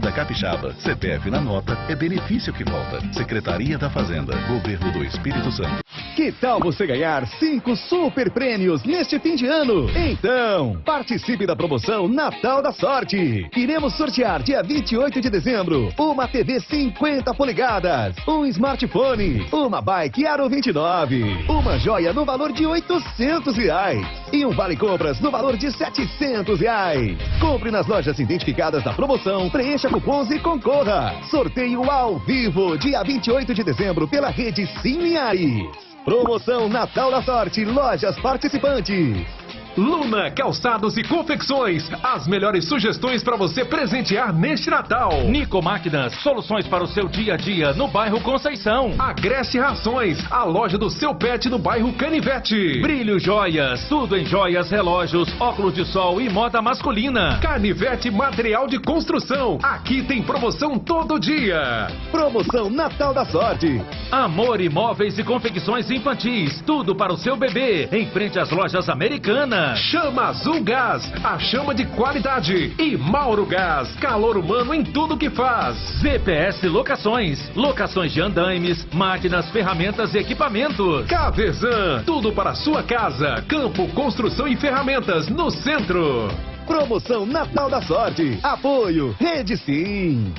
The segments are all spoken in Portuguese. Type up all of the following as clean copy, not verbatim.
Da Capixaba, CPF na nota é benefício que volta. Secretaria da Fazenda, Governo do Espírito Santo. Que tal você ganhar 5 super prêmios neste fim de ano? Então, participe da promoção Natal da Sorte. Iremos sortear dia 28 de dezembro uma TV 50 polegadas, um smartphone, uma bike Aro 29, uma joia no valor de R$800 e um vale compras no valor de R$700. Compre nas lojas identificadas da promoção, preencha cupons e concorra. Sorteio ao vivo, dia 28 de dezembro, pela rede Sim Linhares. Promoção Natal da Sorte, lojas participantes. Luna Calçados e Confecções, as melhores sugestões para você presentear neste Natal. Nico Máquinas, soluções para o seu dia a dia no bairro Conceição. Agreste Rações, a loja do seu pet no bairro Canivete. Brilho Joias, tudo em joias, relógios, óculos de sol e moda masculina. Canivete Material de Construção, aqui tem promoção todo dia. Promoção Natal da Sorte. Amor Imóveis e Confecções Infantis, tudo para o seu bebê, em frente às lojas Americanas. Chama Azul Gás, a chama de qualidade. E Mauro Gás, calor humano em tudo que faz. ZPS Locações, locações de andaimes, máquinas, ferramentas e equipamentos. Cavezan, tudo para a sua casa, campo, construção e ferramentas no centro. Promoção Natal da Sorte. Apoio Rede Sim.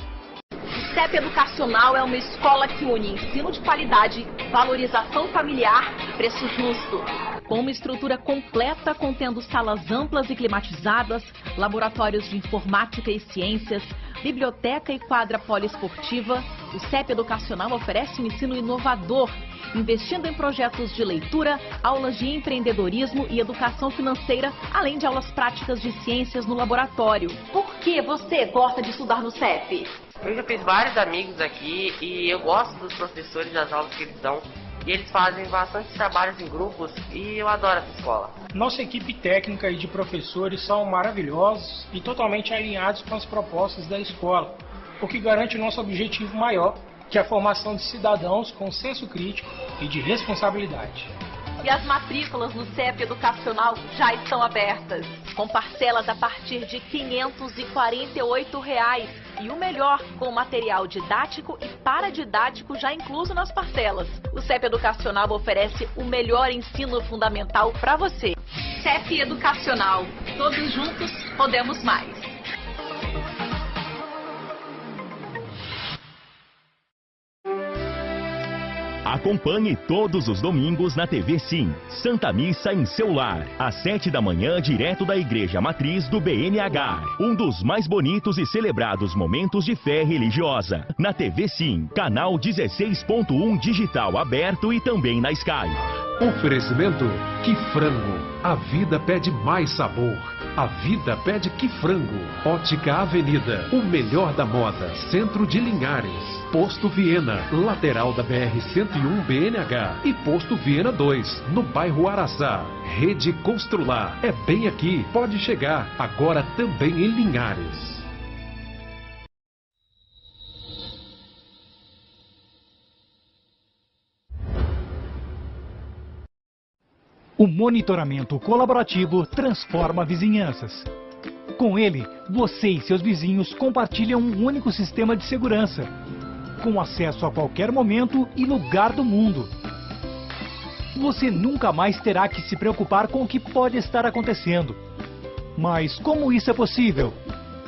CEP Educacional é uma escola que une ensino de qualidade, valorização familiar e preço justo. Com uma estrutura completa contendo salas amplas e climatizadas, laboratórios de informática e ciências, biblioteca e quadra poliesportiva, o CEP Educacional oferece um ensino inovador, investindo em projetos de leitura, aulas de empreendedorismo e educação financeira, além de aulas práticas de ciências no laboratório. Por que você gosta de estudar no CEP? Eu já fiz vários amigos aqui e eu gosto dos professores, das aulas que eles dão. E eles fazem bastante trabalhos em grupos e eu adoro essa escola. Nossa equipe técnica e de professores são maravilhosos e totalmente alinhados com as propostas da escola, o que garante o nosso objetivo maior, que é a formação de cidadãos com senso crítico e de responsabilidade. E as matrículas no CEP Educacional já estão abertas, com parcelas a partir de R$ 548. E o melhor, com material didático e paradidático já incluso nas parcelas. O CEP Educacional oferece o melhor ensino fundamental para você. CEP Educacional, todos juntos podemos mais. Acompanhe todos os domingos na TV Sim, Santa Missa em seu lar, às 7 da manhã, direto da Igreja Matriz do BNH. Um dos mais bonitos e celebrados momentos de fé religiosa. Na TV Sim, canal 16.1 digital aberto e também na Sky. Oferecimento Que Frango. A vida pede mais sabor. A vida pede Que Frango. Ótica Avenida. O melhor da moda. Centro de Linhares. Posto Viena, lateral da BR-101 BNH. E Posto Viena 2, no bairro Araçá. Rede Constrular. É bem aqui. Pode chegar. Agora também em Linhares. O monitoramento colaborativo transforma vizinhanças. Com ele, você e seus vizinhos compartilham um único sistema de segurança, com acesso a qualquer momento e lugar do mundo. Você nunca mais terá que se preocupar com o que pode estar acontecendo. Mas como isso é possível?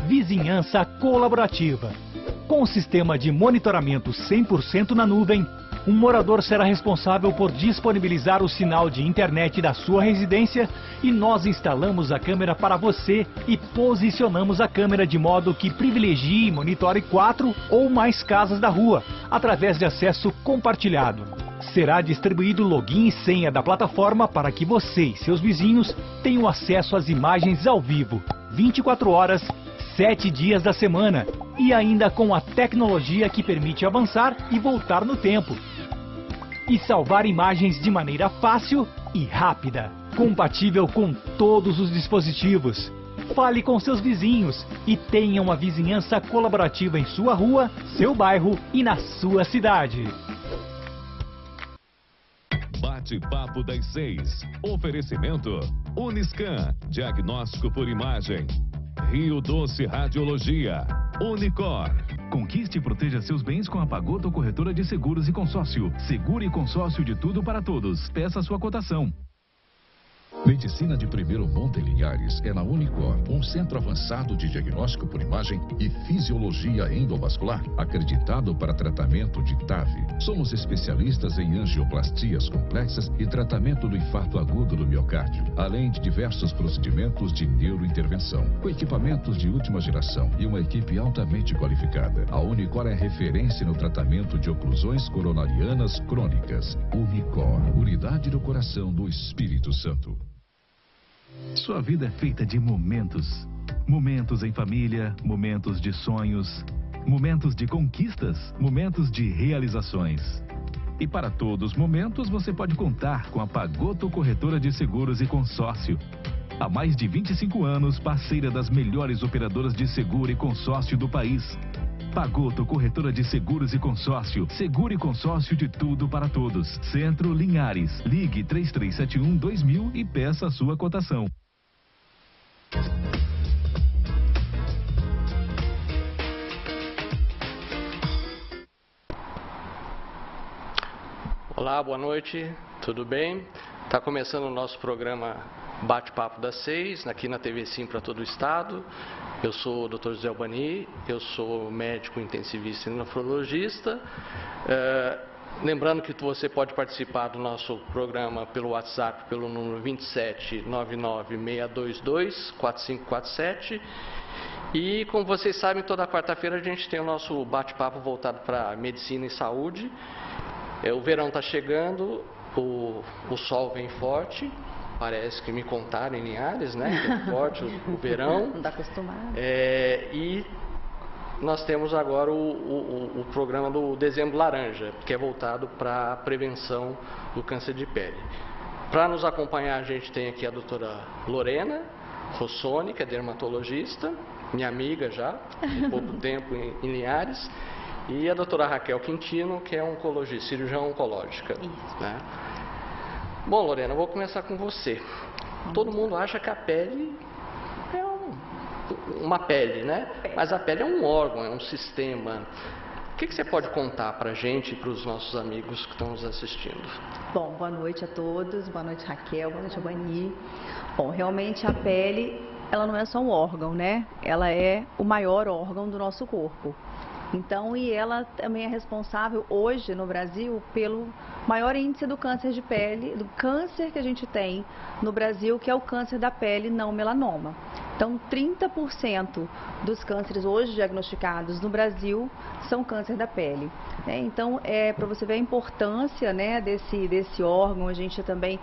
Vizinhança colaborativa. Com o sistema de monitoramento 100% na nuvem, um morador será responsável por disponibilizar o sinal de internet da sua residência e nós instalamos a câmera para você e posicionamos a câmera de modo que privilegie e monitore 4 ou mais casas da rua, através de acesso compartilhado. Será distribuído login e senha da plataforma para que você e seus vizinhos tenham acesso às imagens ao vivo, 24 horas, 7 dias da semana, e ainda com a tecnologia que permite avançar e voltar no tempo. E salvar imagens de maneira fácil e rápida, compatível com todos os dispositivos. Fale com seus vizinhos e tenha uma vizinhança colaborativa em sua rua, seu bairro e na sua cidade. Bate-papo das 6. Oferecimento Uniscan, diagnóstico por imagem. Rio Doce Radiologia. Unicor. Conquiste e proteja seus bens com a Pagoto Corretora de Seguros e Consórcio. Seguro e consórcio de tudo para todos. Peça sua cotação. Medicina de primeiro monte em Linhares é na Unicor, um centro avançado de diagnóstico por imagem e fisiologia endovascular, acreditado para tratamento de TAV. Somos especialistas em angioplastias complexas e tratamento do infarto agudo do miocárdio, além de diversos procedimentos de neurointervenção, com equipamentos de última geração e uma equipe altamente qualificada. A Unicor é referência no tratamento de oclusões coronarianas crônicas. Unicor, unidade do coração do Espírito Santo. Sua vida é feita de momentos. Momentos em família, momentos de sonhos, momentos de conquistas, momentos de realizações. E para todos os momentos você pode contar com a Pagoto Corretora de Seguros e Consórcio. Há mais de 25 anos, parceira das melhores operadoras de seguro e consórcio do país. Pagoto Corretora de Seguros e Consórcio. Seguro e consórcio de tudo para todos. Centro Linhares. Ligue 3371-2000 e peça a sua cotação. Olá, boa noite, tudo bem? Está começando o nosso programa Bate-Papo das 6, aqui na TV Sim para todo o estado. Eu sou o Dr. José Albani, eu sou médico intensivista e nefrologista. Lembrando que você pode participar do nosso programa pelo WhatsApp, pelo número 27996224547. E como vocês sabem, toda quarta-feira a gente tem o nosso bate-papo voltado para medicina e saúde. O verão está chegando, o sol vem forte. Parece que me contaram em Linhares, né? É forte o verão. Não está acostumado. E nós temos agora o programa do Dezembro Laranja, que é voltado para a prevenção do câncer de pele. Para nos acompanhar, a gente tem aqui a doutora Lorena Rossoni, que é dermatologista, minha amiga já, há pouco tempo em Linhares, e a doutora Raquel Quintino, que é oncologista, cirurgião oncológica. Isso. Né? Bom, Lorena, eu vou começar com você. Todo mundo acha que a pele é uma pele, né? Mas a pele é um órgão, é um sistema. O que você pode contar para a gente e para os nossos amigos que estão nos assistindo? Bom, boa noite a todos. Boa noite, Raquel. Boa noite, Albani. Bom, realmente a pele, ela não é só um órgão, né? Ela é o maior órgão do nosso corpo. Então, e ela também é responsável hoje no Brasil pelo maior índice do câncer de pele, do câncer que a gente tem no Brasil, que é o câncer da pele não melanoma. Então, 30% dos cânceres hoje diagnosticados no Brasil são câncer da pele. Então, para você ver a importância, né, desse órgão, a gente também,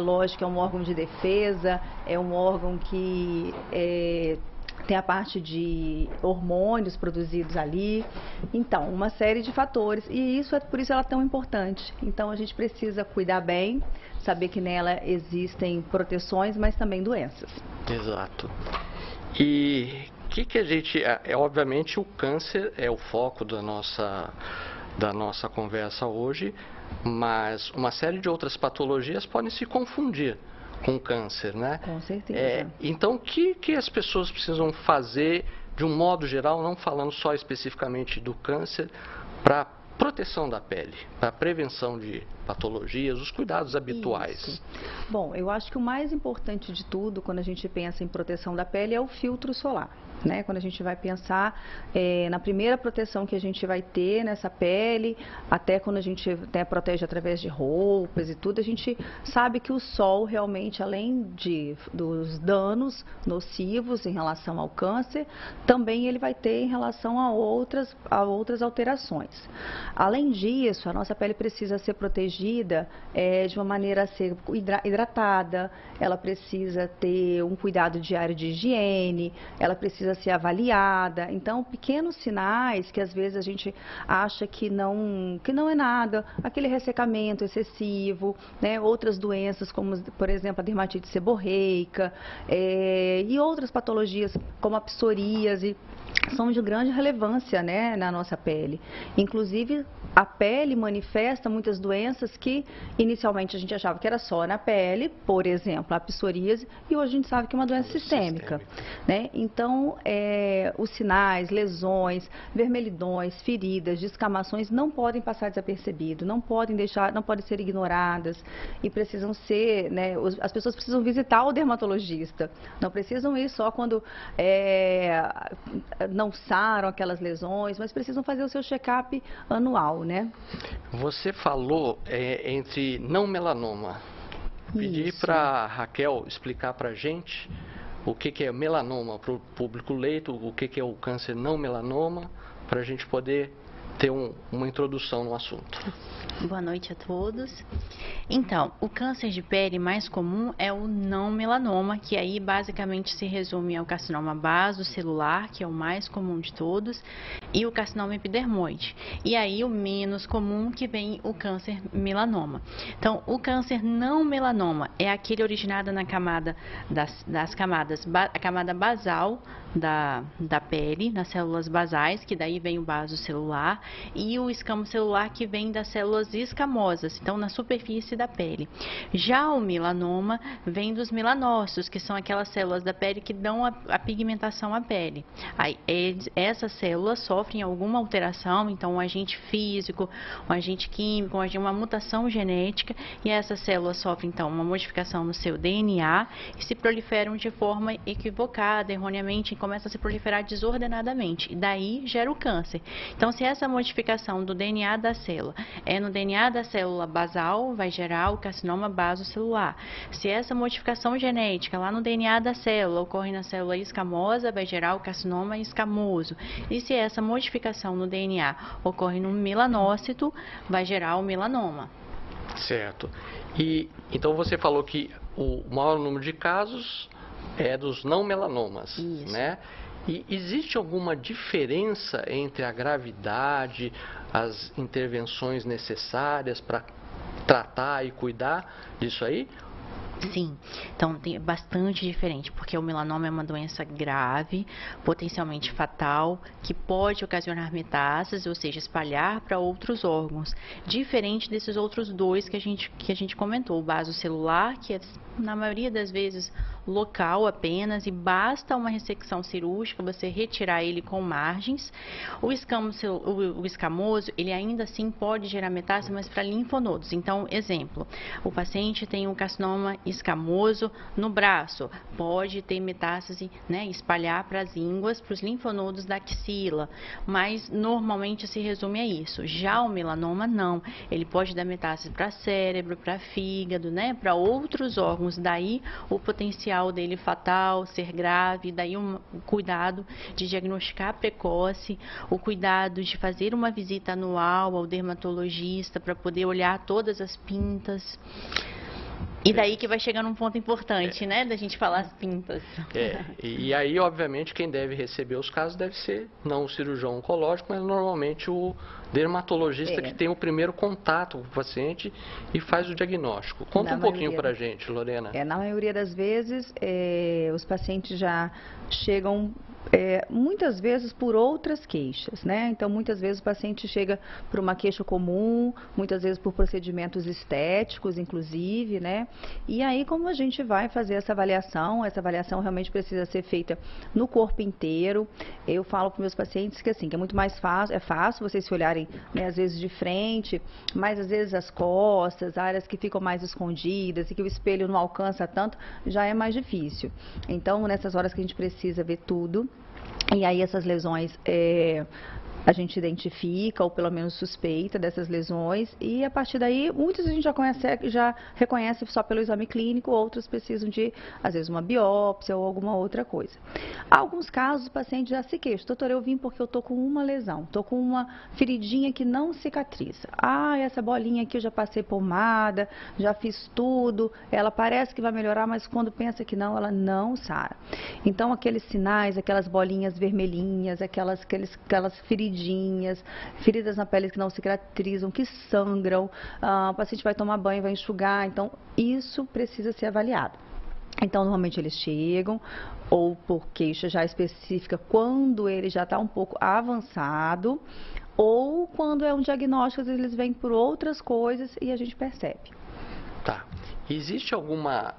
lógico, é um órgão de defesa, é um órgão que tem a parte de hormônios produzidos ali, então, uma série de fatores, e por isso ela é tão importante. Então, a gente precisa cuidar bem, saber que nela existem proteções, mas também doenças. Exato. E o que a gente... obviamente, o câncer é o foco da nossa conversa hoje, mas uma série de outras patologias podem se confundir com câncer, né? Com certeza. Então, o que as pessoas precisam fazer, de um modo geral, não falando só especificamente do câncer, para proteção da pele, para prevenção de patologias, os cuidados habituais? Isso. Bom, eu acho que o mais importante de tudo, quando a gente pensa em proteção da pele, é o filtro solar. Né? Quando a gente vai pensar na primeira proteção que a gente vai ter nessa pele, até quando a gente protege através de roupas e tudo, a gente sabe que o sol realmente, além dos danos nocivos em relação ao câncer, também ele vai ter em relação a outras alterações. Além disso, a nossa pele precisa ser protegida de uma maneira a ser hidratada, ela precisa ter um cuidado diário de higiene, ela precisa ser avaliada. Então, pequenos sinais que às vezes a gente acha que não é nada, aquele ressecamento excessivo, né? Outras doenças como, por exemplo, a dermatite seborreica e outras patologias como a psoríase. são de grande relevância, né, na nossa pele. Inclusive, a pele manifesta muitas doenças que inicialmente a gente achava que era só na pele, por exemplo, a psoríase, e hoje a gente sabe que é uma doença sistêmica, né? Então, os sinais, lesões, vermelhidões, feridas, descamações não podem passar desapercebidos, não podem ser ignoradas e precisam ser, né, as pessoas precisam visitar o dermatologista, não precisam ir só quando não saram aquelas lesões, mas precisam fazer o seu check-up anual, né? Você falou entre não melanoma. Pedi para a Raquel explicar para a gente o que é melanoma para o público leigo, o que é o câncer não melanoma, para a gente poder ter uma introdução no assunto. Boa noite a todos. Então, o câncer de pele mais comum é o não melanoma, que aí basicamente se resume ao carcinoma basocelular, que é o mais comum de todos, e o carcinoma epidermoide. E aí o menos comum, que vem o câncer melanoma. Então, o câncer não melanoma é aquele originado na camada das camadas, a camada basal da pele, nas células basais, que daí vem o basocelular, e o escamo celular, que vem das células escamosas, então na superfície da pele. Já o melanoma vem dos melanócitos, que são aquelas células da pele que dão a pigmentação à pele. Aí, essas células sofrem alguma alteração, então um agente físico, um agente químico, uma mutação genética, e essas células sofrem então uma modificação no seu DNA e se proliferam de forma equivocada, erroneamente, e começam a se proliferar desordenadamente, e daí gera o câncer. Então, se essa modificação do DNA da célula é no DNA da célula basal, vai gerar o carcinoma basocelular. Se essa modificação genética lá no DNA da célula ocorre na célula escamosa, vai gerar o carcinoma escamoso. E se essa modificação no DNA ocorre no melanócito, vai gerar o melanoma. Certo. E então você falou que o maior número de casos é dos não melanomas, né? E existe alguma diferença entre a gravidade, as intervenções necessárias para tratar e cuidar disso aí? Sim, então tem bastante diferente, porque o melanoma é uma doença grave, potencialmente fatal, que pode ocasionar metástases, ou seja, espalhar para outros órgãos, diferente desses outros dois que a gente comentou, o basocelular, que é na maioria das vezes local apenas, e basta uma ressecção cirúrgica, você retirar ele com margens. O escamoso, ele ainda assim pode gerar metástase, mas para linfonodos. Então, exemplo, o paciente tem um carcinoma escamoso no braço, pode ter metástase, né, espalhar para as ínguas, para os linfonodos da axila, mas normalmente se resume a isso. Já o melanoma não, ele pode dar metástase para cérebro, para fígado, né, para outros órgãos, daí o potencial dele fatal, ser grave, daí o cuidado de diagnosticar precoce, o cuidado de fazer uma visita anual ao dermatologista para poder olhar todas as pintas. E daí que vai chegar num ponto importante, né, da gente falar as pintas. E aí, obviamente, quem deve receber os casos deve ser não o cirurgião oncológico, mas normalmente o dermatologista que tem o primeiro contato com o paciente e faz o diagnóstico. Conta um pouquinho pra gente, Lorena. Na maioria das vezes, os pacientes já chegam muitas vezes por outras queixas, né? Então, muitas vezes o paciente chega por uma queixa comum, muitas vezes por procedimentos estéticos, inclusive, né? E aí, como a gente vai fazer essa avaliação realmente precisa ser feita no corpo inteiro. Eu falo para meus pacientes que assim, que é muito mais fácil, é fácil vocês se olharem, né, às vezes de frente, mas às vezes as costas, áreas que ficam mais escondidas e que o espelho não alcança tanto, já é mais difícil. Então, nessas horas que a gente precisa ver tudo, e aí essas lesões a gente identifica, ou pelo menos suspeita dessas lesões, e a partir daí, muitos a gente já reconhece só pelo exame clínico, outros precisam de, às vezes, uma biópsia ou alguma outra coisa. Alguns casos, o paciente já se queixa: doutor, eu vim porque eu tô com uma lesão, tô com uma feridinha que não cicatriza. Essa bolinha aqui eu já passei pomada, já fiz tudo, ela parece que vai melhorar, mas quando pensa que não, ela não sara. Então, aqueles sinais, aquelas bolinhas vermelhinhas, aquelas feridinhas, feridas na pele que não cicatrizam, que sangram, o paciente vai tomar banho, vai enxugar, então isso precisa ser avaliado. Então, normalmente eles chegam ou por queixa já específica quando ele já está um pouco avançado, ou quando é um diagnóstico, às vezes eles vêm por outras coisas e a gente percebe. Tá. Existe alguma...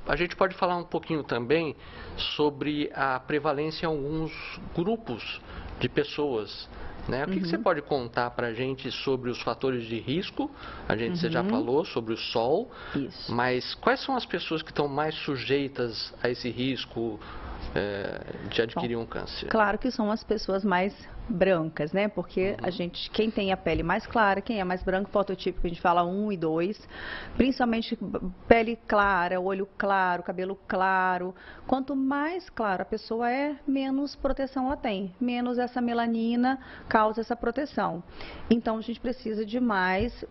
a gente pode falar um pouquinho também sobre a prevalência em alguns grupos de pessoas, né? O que você pode contar para a gente sobre os fatores de risco? Você já falou sobre o sol, mas quais são as pessoas que estão mais sujeitas a esse risco de adquirir um câncer? Claro que são as pessoas mais brancas, né? Porque quem tem a pele mais clara, quem é mais branco, fototípico, a gente fala 1 e 2, principalmente pele clara, olho claro, cabelo claro. Quanto mais clara a pessoa é, menos proteção ela tem, menos essa melanina causa essa proteção. Então a gente precisa de mais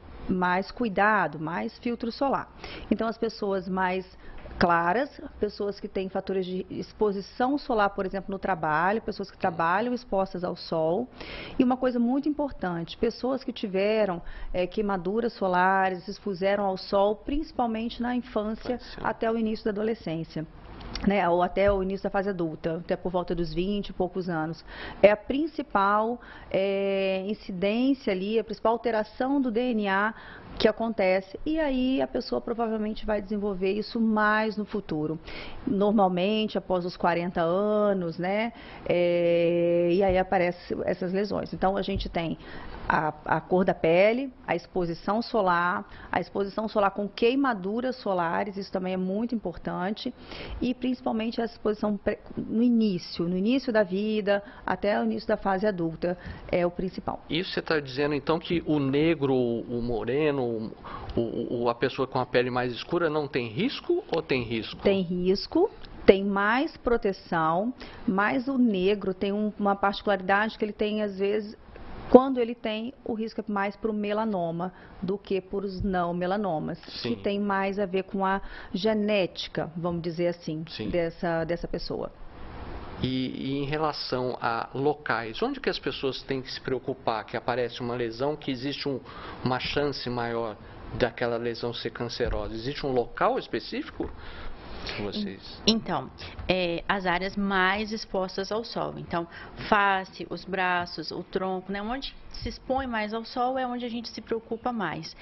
cuidado, mais filtro solar. Então as pessoas mais claras, pessoas que têm fatores de exposição solar, por exemplo, no trabalho, pessoas que trabalham expostas ao sol. E uma coisa muito importante, pessoas que tiveram queimaduras solares, se expuseram ao sol, principalmente na infância até o início da adolescência. Né, ou até o início da fase adulta, até por volta dos 20 e poucos anos. É a principal incidência ali, a principal alteração do DNA que acontece, e aí a pessoa provavelmente vai desenvolver isso mais no futuro. Normalmente, após os 40 anos, né, e aí aparecem essas lesões. Então, a gente tem a cor da pele, a exposição solar com queimaduras solares, isso também é muito importante, e principalmente a exposição no início da vida, até o início da fase adulta, é o principal. Isso você está dizendo então que o negro, o moreno, a pessoa com a pele mais escura não tem risco ou tem risco? Tem risco. Tem mais proteção, mas o negro tem uma particularidade que ele tem, às vezes, quando ele tem, o risco é mais para o melanoma do que para os não melanomas, que tem mais a ver com a genética, vamos dizer assim, dessa pessoa. E em relação a locais, onde que as pessoas têm que se preocupar que aparece uma lesão, que existe uma chance maior daquela lesão ser cancerosa? Existe um local específico? Vocês? Então, as áreas mais expostas ao sol. Então, face, os braços, o tronco, né? Onde se expõe mais ao sol é onde a gente se preocupa mais.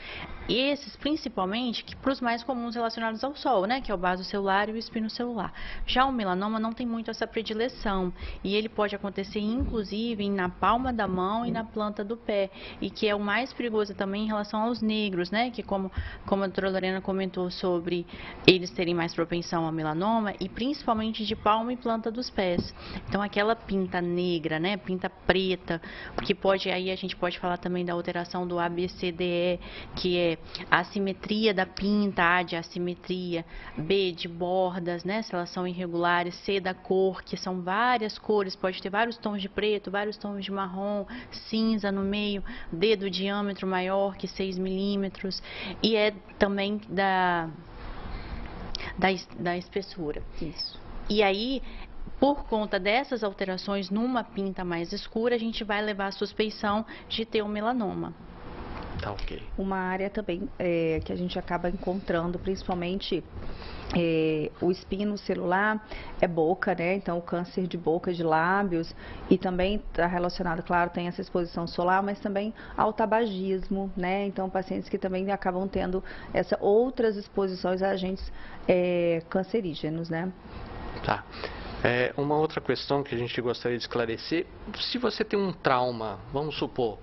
E esses, principalmente, para os mais comuns relacionados ao sol, né? Que é o vaso celular e o espino celular. Já o melanoma não tem muito essa predileção. E ele pode acontecer, inclusive, na palma da mão e na planta do pé. E que é o mais perigoso também em relação aos negros, né? Que como a doutora Lorena comentou sobre eles terem mais propensão a melanoma, e principalmente de palma e planta dos pés. Então, aquela pinta negra, né? Pinta preta, porque aí a gente pode falar também da alteração do ABCDE, que é a assimetria da pinta, A de assimetria, B de bordas, né? Se elas são irregulares, C da cor, que são várias cores, pode ter vários tons de preto, vários tons de marrom, cinza no meio, D do diâmetro maior que 6 milímetros, e é também da espessura. Isso. E aí, por conta dessas alterações numa pinta mais escura, a gente vai levar a suspeição de ter um melanoma. Tá, ok. Uma área também que a gente acaba encontrando, principalmente o espino celular, é boca, né? Então, o câncer de boca, de lábios, e também está relacionado, claro, tem essa exposição solar, mas também ao tabagismo, né? Então, pacientes que também acabam tendo outras exposições a agentes cancerígenos, né? Tá. Uma outra questão que a gente gostaria de esclarecer: se você tem um trauma, vamos supor,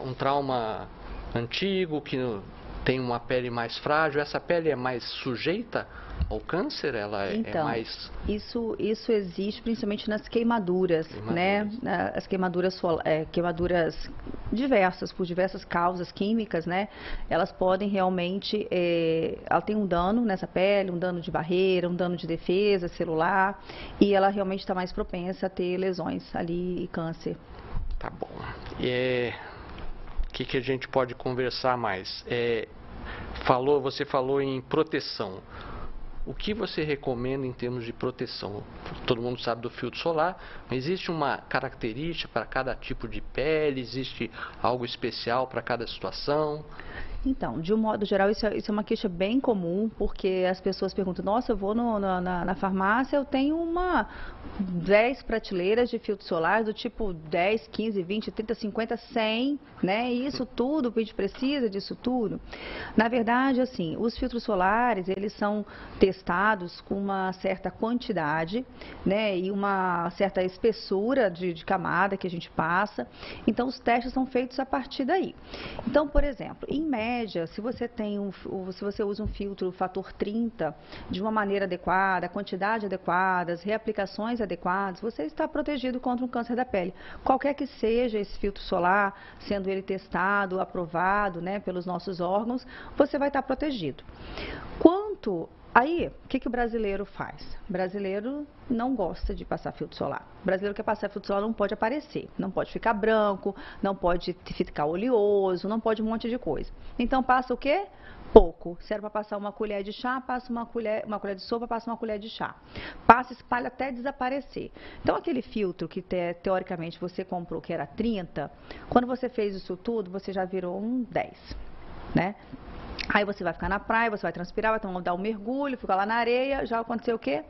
um trauma antigo que tem uma pele mais frágil, essa pele é mais sujeita ao câncer? Ela então, é mais... Isso existe principalmente nas queimaduras, né? As queimaduras diversas, por diversas causas químicas, né? Elas podem realmente... ela tem um dano nessa pele, um dano de barreira, um dano de defesa celular, e ela realmente está mais propensa a ter lesões ali e câncer. Tá bom. O que a gente pode conversar mais? Você falou em proteção. O que você recomenda em termos de proteção? Todo mundo sabe do filtro solar, mas existe uma característica para cada tipo de pele? Existe algo especial para cada situação? Então, de um modo geral, isso é uma queixa bem comum, porque as pessoas perguntam, nossa, eu vou na farmácia, eu tenho 10 prateleiras de filtro solar do tipo 10, 15, 20, 30, 50, 100, né? E isso tudo, a gente precisa disso tudo. Na verdade, assim, os filtros solares, eles são testados com uma certa quantidade, né? E uma certa espessura de camada que a gente passa. Então, os testes são feitos a partir daí. Então, por exemplo, em média, se você usa um filtro fator 30 de uma maneira adequada, quantidade adequada, as reaplicações adequadas, você está protegido contra um câncer da pele. Qualquer que seja esse filtro solar, sendo ele testado, aprovado, né, pelos nossos órgãos, você vai estar protegido. Aí, o que o brasileiro faz? O brasileiro não gosta de passar filtro solar. O brasileiro que quer passar filtro solar não pode aparecer, não pode ficar branco, não pode ficar oleoso, não pode um monte de coisa. Então, passa o quê? Pouco. Se era para passar uma colher de chá, passa uma colher de sopa, passa uma colher de chá. Passa, espalha até desaparecer. Então, aquele filtro que teoricamente você comprou, que era 30, quando você fez isso tudo, você já virou um 10, né? Aí você vai ficar na praia, você vai transpirar, vai dar um mergulho, ficar lá na areia, já aconteceu o quê?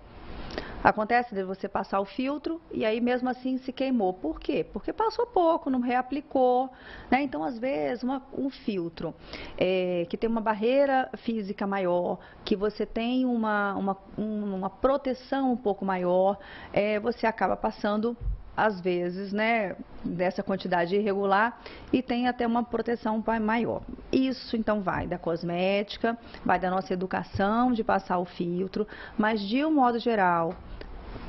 Acontece de você passar o filtro e aí mesmo assim se queimou. Por quê? Porque passou pouco, não reaplicou, né? Então, às vezes, um filtro que tem uma barreira física maior, que você tem uma proteção um pouco maior, você acaba passando às vezes, né, dessa quantidade irregular e tem até uma proteção maior. Isso, então, vai da cosmética, vai da nossa educação de passar o filtro, mas, de um modo geral,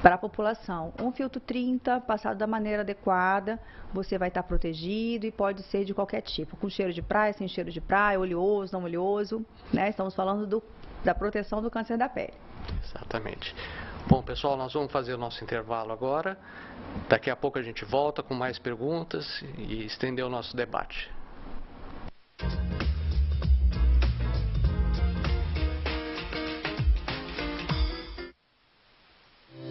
para a população, um filtro 30, passado da maneira adequada, você vai estar protegido e pode ser de qualquer tipo, com cheiro de praia, sem cheiro de praia, oleoso, não oleoso, né? Estamos falando da proteção do câncer da pele. Exatamente. Bom, pessoal, nós vamos fazer o nosso intervalo agora. Daqui a pouco a gente volta com mais perguntas e estender o nosso debate.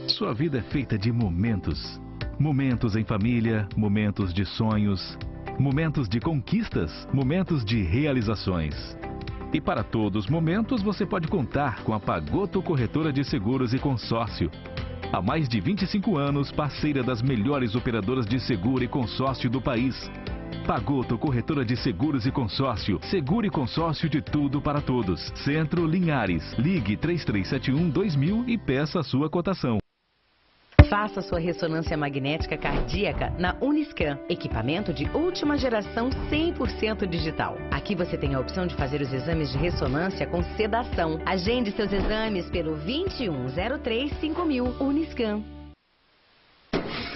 Sua vida é feita de momentos. Momentos em família, momentos de sonhos, momentos de conquistas, momentos de realizações. E para todos os momentos você pode contar com a Pagoto Corretora de Seguros e Consórcio. Há mais de 25 anos, parceira das melhores operadoras de seguro e consórcio do país. Pagoto Corretora de Seguros e Consórcio. Seguro e consórcio de tudo para todos. Centro Linhares. Ligue 3371-2000 e peça a sua cotação. Faça sua ressonância magnética cardíaca na Uniscan, equipamento de última geração 100% digital. Aqui você tem a opção de fazer os exames de ressonância com sedação. Agende seus exames pelo 2103-5000 Uniscan.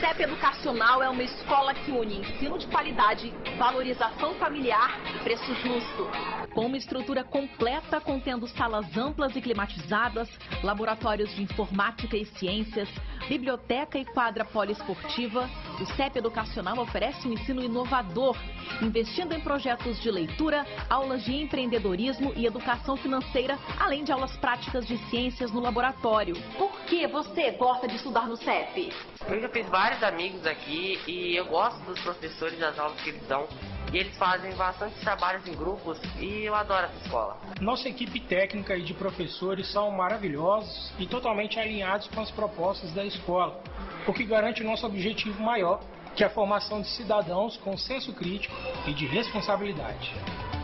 CEP Educacional é uma escola que une ensino de qualidade, valorização familiar e preço justo. Com uma estrutura completa contendo salas amplas e climatizadas, laboratórios de informática e ciências, biblioteca e quadra poliesportiva, o CEP Educacional oferece um ensino inovador, investindo em projetos de leitura, aulas de empreendedorismo e educação financeira, além de aulas práticas de ciências no laboratório. Por que você gosta de estudar no CEP? Eu já fiz vários amigos aqui e eu gosto dos professores, das aulas que eles dão. E eles fazem bastante trabalhos em grupos e eu adoro essa escola. Nossa equipe técnica e de professores são maravilhosos e totalmente alinhados com as propostas da escola, o que garante o nosso objetivo maior, que é a formação de cidadãos com senso crítico e de responsabilidade.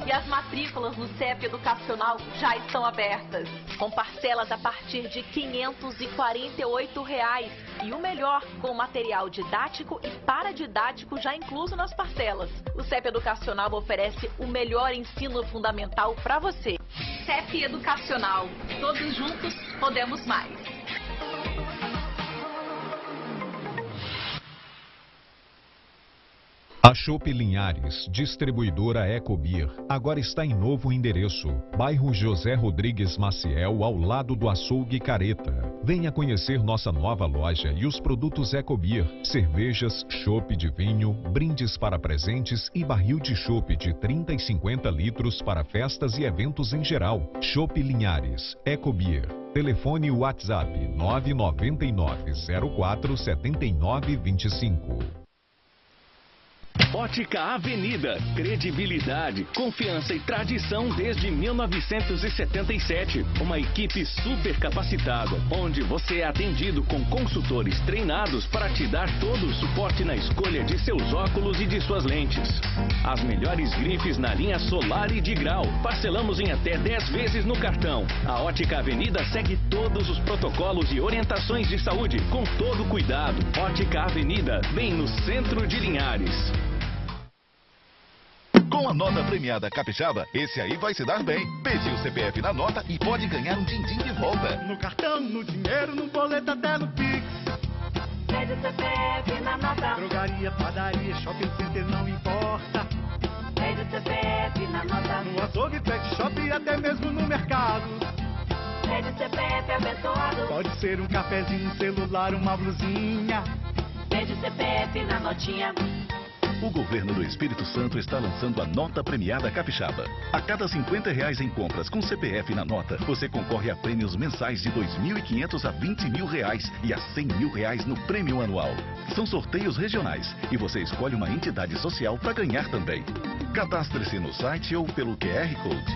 E as matrículas no CEP Educacional já estão abertas, com parcelas a partir de R$ 548. E o melhor, com material didático e paradidático já incluso nas parcelas. O CEP Educacional oferece o melhor ensino fundamental para você. CEP Educacional. Todos juntos podemos mais. A Chopp Linhares, distribuidora Ecobeer, agora está em novo endereço, bairro José Rodrigues Maciel, ao lado do Açougue Careta. Venha conhecer nossa nova loja e os produtos Ecobeer, cervejas, chopp de vinho, brindes para presentes e barril de chopp de 30 e 50 litros para festas e eventos em geral. Chopp Linhares, Ecobeer. Telefone WhatsApp 999 04 79 25. Ótica Avenida. Credibilidade, confiança e tradição desde 1977. Uma equipe super capacitada, onde você é atendido com consultores treinados para te dar todo o suporte na escolha de seus óculos e de suas lentes. As melhores grifes na linha solar e de grau. Parcelamos em até 10 vezes no cartão. A Ótica Avenida segue todos os protocolos e orientações de saúde com todo cuidado. Ótica Avenida, bem no centro de Linhares. Com a nota premiada Capixaba, esse aí vai se dar bem. Pegue o CPF na nota e pode ganhar um din-din de volta. No cartão, no dinheiro, no boleto, até no Pix. Pede o CPF na nota. Drogaria, padaria, shopping center, não importa. Pede o CPF na nota. No açougue, pet shop e até mesmo no mercado. Pede o CPF abençoado. Pode ser um cafezinho, um celular, uma blusinha. Pede o CPF na notinha. O governo do Espírito Santo está lançando a Nota Premiada Capixaba. A cada R$50 em compras com CPF na nota, você concorre a prêmios mensais de R$2.500 a R$20.000 e a R$100.000 no prêmio anual. São sorteios regionais e você escolhe uma entidade social para ganhar também. Cadastre-se no site ou pelo QR Code.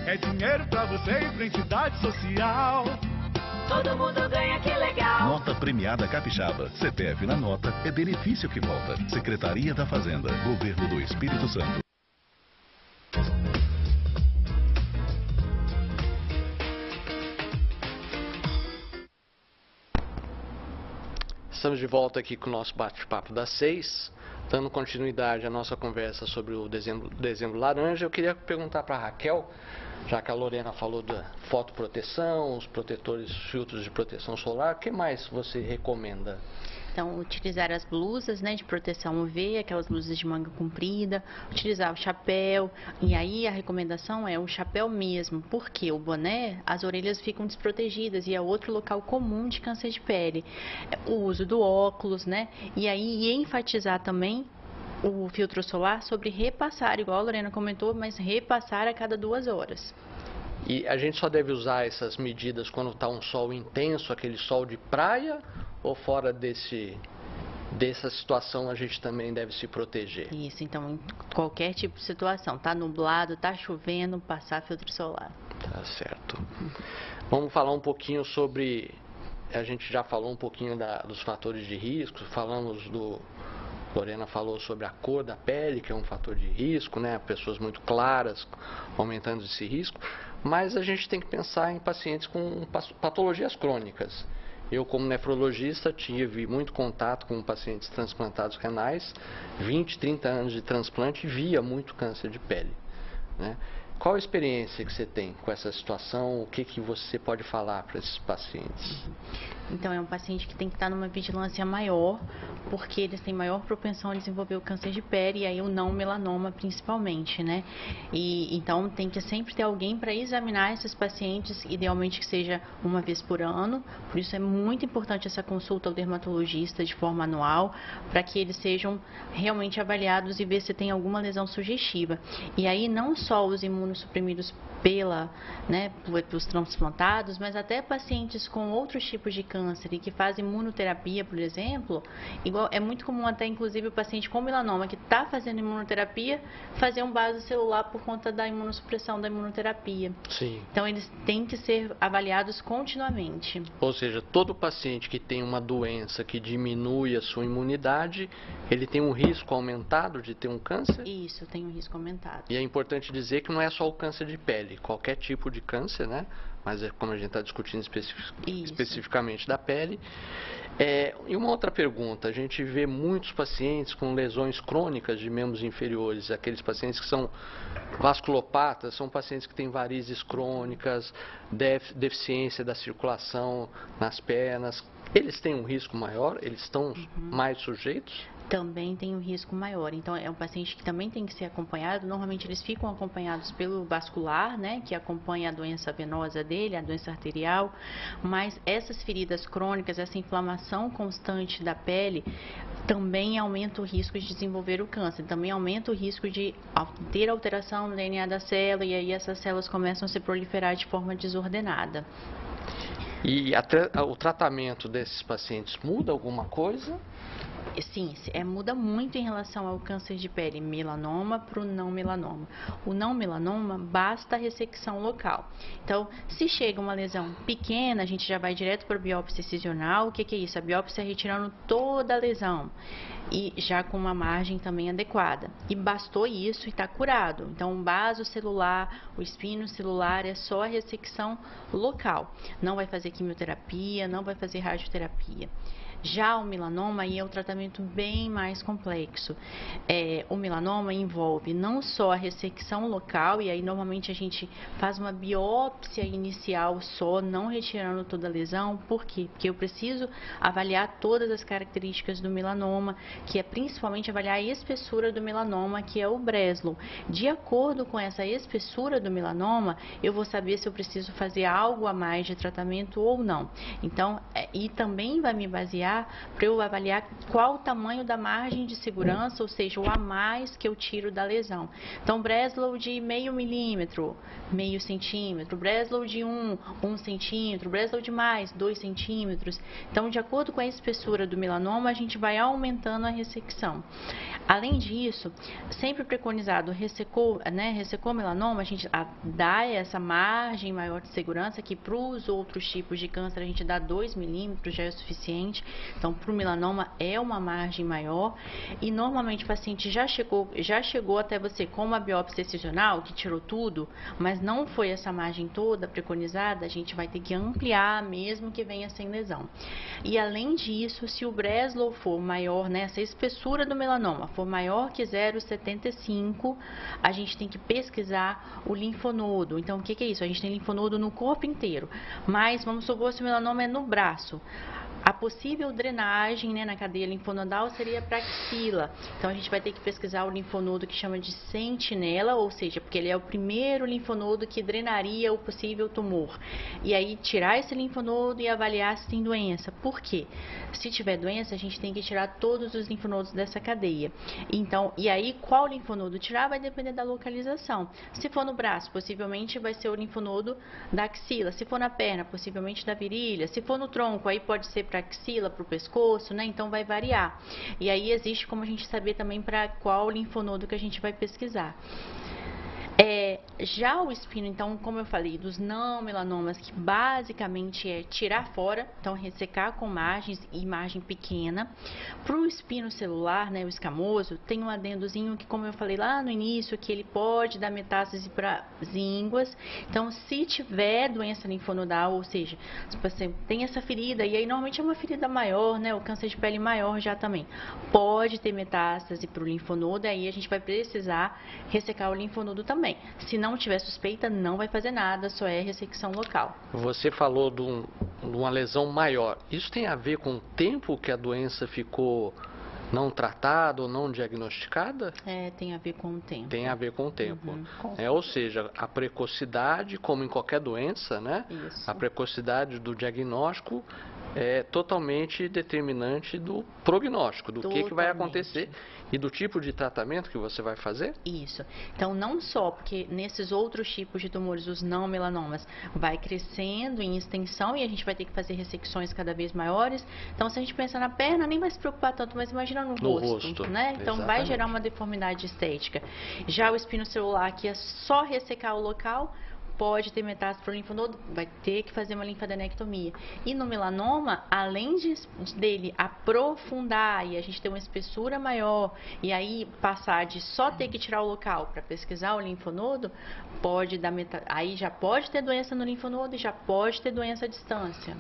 É dinheiro para você e pra entidade social. Todo mundo ganha, que legal. Nota Premiada Capixaba. CPF na nota é benefício que volta. Secretaria da Fazenda. Governo do Espírito Santo. Estamos de volta aqui com o nosso bate-papo das 6, dando continuidade à nossa conversa sobre o dezembro laranja. Eu queria perguntar para a Raquel, já que a Lorena falou da fotoproteção, os protetores, filtros de proteção solar, o que mais você recomenda? Então, utilizar as blusas, né, de proteção UV, aquelas blusas de manga comprida, utilizar o chapéu, e aí a recomendação é o chapéu mesmo, porque o boné, as orelhas ficam desprotegidas e é outro local comum de câncer de pele. O uso do óculos, né, e aí enfatizar também o filtro solar sobre repassar, igual a Lorena comentou, mas repassar a cada 2 horas. E a gente só deve usar essas medidas quando está um sol intenso, aquele sol de praia, ou fora dessa situação a gente também deve se proteger? Isso, então em qualquer tipo de situação, tá nublado, tá chovendo, passar filtro solar. Tá certo. Vamos falar um pouquinho sobre, a gente já falou um pouquinho dos fatores de risco, Lorena falou sobre a cor da pele, que é um fator de risco, né? Pessoas muito claras aumentando esse risco, mas a gente tem que pensar em pacientes com patologias crônicas. Eu, como nefrologista, tive muito contato com pacientes transplantados renais, 20, 30 anos de transplante e via muito câncer de pele, né? Qual a experiência que você tem com essa situação? O que você pode falar para esses pacientes? Então, é um paciente que tem que estar numa vigilância maior, porque eles têm maior propensão a desenvolver o câncer de pele e aí o não melanoma principalmente, né? E então tem que sempre ter alguém para examinar esses pacientes, idealmente que seja uma vez por ano. Por isso é muito importante essa consulta ao dermatologista de forma anual, para que eles sejam realmente avaliados e ver se tem alguma lesão sugestiva. E aí não só os imunossuprimidos pelos transplantados, mas até pacientes com outros tipos de câncer e que fazem imunoterapia, por exemplo, é muito comum até inclusive o paciente com melanoma que está fazendo imunoterapia fazer um vaso celular por conta da imunossupressão da imunoterapia. Sim. Então eles têm que ser avaliados continuamente. Ou seja, todo paciente que tem uma doença que diminui a sua imunidade, ele tem um risco aumentado de ter um câncer? Isso, tem um risco aumentado. E é importante dizer que não é só o câncer de pele, qualquer tipo de câncer, né? Mas é como a gente está discutindo especificamente da pele. E uma outra pergunta, a gente vê muitos pacientes com lesões crônicas de membros inferiores, aqueles pacientes que são vasculopatas, são pacientes que têm varizes crônicas, deficiência da circulação nas pernas. Eles têm um risco maior? Eles estão mais sujeitos? Também tem um risco maior. Então, é um paciente que também tem que ser acompanhado. Normalmente, eles ficam acompanhados pelo vascular, né, que acompanha a doença venosa dele, a doença arterial. Mas essas feridas crônicas, essa inflamação constante da pele, também aumenta o risco de desenvolver o câncer. Também aumenta o risco de ter alteração no DNA da célula e aí essas células começam a se proliferar de forma desordenada. E o tratamento desses pacientes muda alguma coisa? Sim, muda muito em relação ao câncer de pele melanoma para o não melanoma. O não melanoma, basta a ressecção local. Então, se chega uma lesão pequena, a gente já vai direto para a biópsia excisional. O que é isso? A biópsia é retirando toda a lesão e já com uma margem também adequada. E bastou isso e está curado. Então, o vaso celular, o espino celular é só a ressecção local. Não vai fazer quimioterapia, não vai fazer radioterapia. Já o melanoma aí é um tratamento bem mais complexo. O melanoma envolve não só a ressecção local, e aí normalmente a gente faz uma biópsia inicial só, não retirando toda a lesão. Por quê? Porque eu preciso avaliar todas as características do melanoma, que é principalmente avaliar a espessura do melanoma, que é o Breslow. De acordo com essa espessura do melanoma, eu vou saber se eu preciso fazer algo a mais de tratamento ou não. Então, e também vai me basear para eu avaliar qual o tamanho da margem de segurança, ou seja, o a mais que eu tiro da lesão. Então, Breslow de 0,5 milímetro, 0,5 centímetro, Breslow de 1 centímetro, Breslow de mais, 2 centímetros. Então, de acordo com a espessura do melanoma, a gente vai aumentando a ressecção. Além disso, sempre preconizado, ressecou o melanoma, a gente dá essa margem maior de segurança, que para os outros tipos de câncer a gente dá 2 milímetros, já é suficiente. Então, para o melanoma é uma margem maior, e normalmente o paciente já chegou até você com uma biópsia excisional, que tirou tudo, mas não foi essa margem toda preconizada, a gente vai ter que ampliar mesmo que venha sem lesão. E além disso, se o Breslow for maior, essa espessura do melanoma for maior que 0,75, a gente tem que pesquisar o linfonodo. Então, o que é isso? A gente tem linfonodo no corpo inteiro, mas vamos supor se o melanoma é no braço. A possível drenagem na cadeia linfonodal seria para axila. Então, a gente vai ter que pesquisar o linfonodo que chama de sentinela, ou seja, porque ele é o primeiro linfonodo que drenaria o possível tumor. E aí, tirar esse linfonodo e avaliar se tem doença. Por quê? Se tiver doença, a gente tem que tirar todos os linfonodos dessa cadeia. Então, e aí, qual linfonodo tirar vai depender da localização. Se for no braço, possivelmente vai ser o linfonodo da axila. Se for na perna, possivelmente da virilha. Se for no tronco, aí pode ser para axila, para o pescoço, então vai variar. E aí existe como a gente saber também para qual linfonodo que a gente vai pesquisar. Já o espino, então, como eu falei, dos não melanomas, que basicamente é tirar fora, então ressecar com margens e margem pequena. Para o espino celular, o escamoso, tem um adendozinho que, como eu falei lá no início, que ele pode dar metástase para as ínguas. Então, se tiver doença linfonodal, ou seja, se você tem essa ferida, e aí normalmente é uma ferida maior, o câncer de pele maior já também, pode ter metástase para o linfonodo, aí a gente vai precisar ressecar o linfonodo também. Se não tiver suspeita, não vai fazer nada, só é ressecção local. Você falou de uma lesão maior. Isso tem a ver com o tempo que a doença ficou não tratada ou não diagnosticada? Tem a ver com o tempo. Tem a ver com o tempo. Ou seja, a precocidade, como em qualquer doença, Isso. A precocidade do diagnóstico é totalmente determinante do prognóstico, do que vai acontecer e do tipo de tratamento que você vai fazer? Isso. Então, não só porque nesses outros tipos de tumores, os não melanomas, vai crescendo em extensão e a gente vai ter que fazer ressecções cada vez maiores. Então, se a gente pensar na perna, nem vai se preocupar tanto, mas imagina no rosto. Então, exatamente. Vai gerar uma deformidade estética. Já o espino celular, que é só ressecar o local, pode ter metástase para o linfonodo, vai ter que fazer uma linfadenectomia. E no melanoma, além dele aprofundar e a gente ter uma espessura maior, e aí passar de só ter que tirar o local para pesquisar o linfonodo, pode dar aí já pode ter doença no linfonodo e já pode ter doença à distância.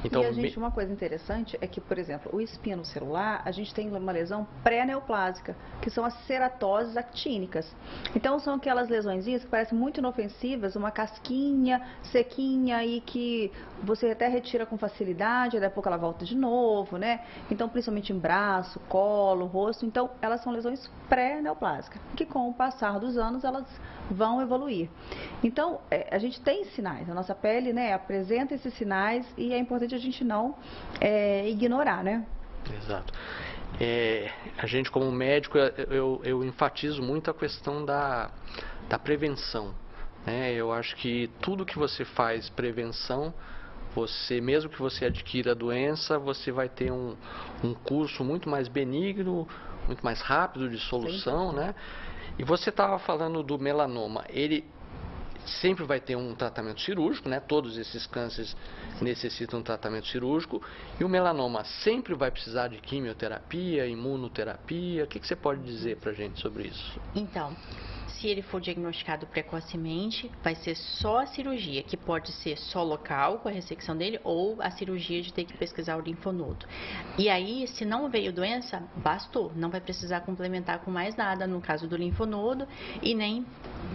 Então, uma coisa interessante é que, por exemplo, o espino celular, a gente tem uma lesão pré-neoplásica, que são as ceratoses actínicas. Então, são aquelas lesõezinhas que parecem muito inofensivas, uma casquinha sequinha e que você até retira com facilidade, daí a pouco ela volta de novo, Então, principalmente em braço, colo, rosto. Então, elas são lesões pré-neoplásicas, que com o passar dos anos elas vão evoluir. Então, a gente tem sinais, a nossa pele, apresenta esses sinais e é importante a gente não ignorar, Exato. A gente, como médico, eu enfatizo muito a questão da prevenção. Eu acho que tudo que você faz prevenção mesmo que você adquira a doença, você vai ter um curso muito mais benigno, muito mais rápido de solução, né? E você estava falando do melanoma, ele sempre vai ter um tratamento cirúrgico, né? Todos esses cânceres necessitam um tratamento cirúrgico. E o melanoma sempre vai precisar de quimioterapia, imunoterapia. O que você pode dizer para a gente sobre isso? Então, se ele for diagnosticado precocemente, vai ser só a cirurgia, que pode ser só local, com a ressecção dele, ou a cirurgia de ter que pesquisar o linfonodo. E aí, se não veio doença, bastou. Não vai precisar complementar com mais nada, no caso do linfonodo, e nem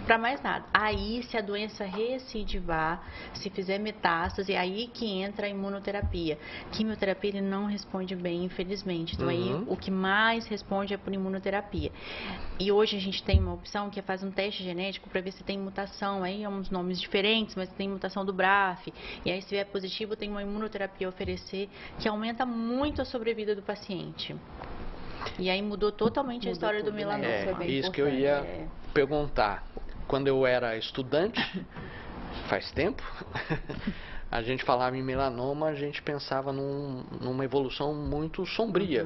para mais nada. Aí, se a doença recidivar, se fizer metástase, é aí que entra a imunoterapia. Quimioterapia, ele não responde bem, infelizmente. Então, aí, o que mais responde é por imunoterapia. E hoje a gente tem uma opção que é fazer um teste genético para ver se tem mutação. Aí é uns nomes diferentes, mas tem mutação do BRAF. E aí, se vier positivo, tem uma imunoterapia a oferecer que aumenta muito a sobrevida do paciente. E aí mudou totalmente a história do melanoma. É isso que eu ia perguntar. Quando eu era estudante, faz tempo, a gente falava em melanoma, a gente pensava numa evolução muito sombria.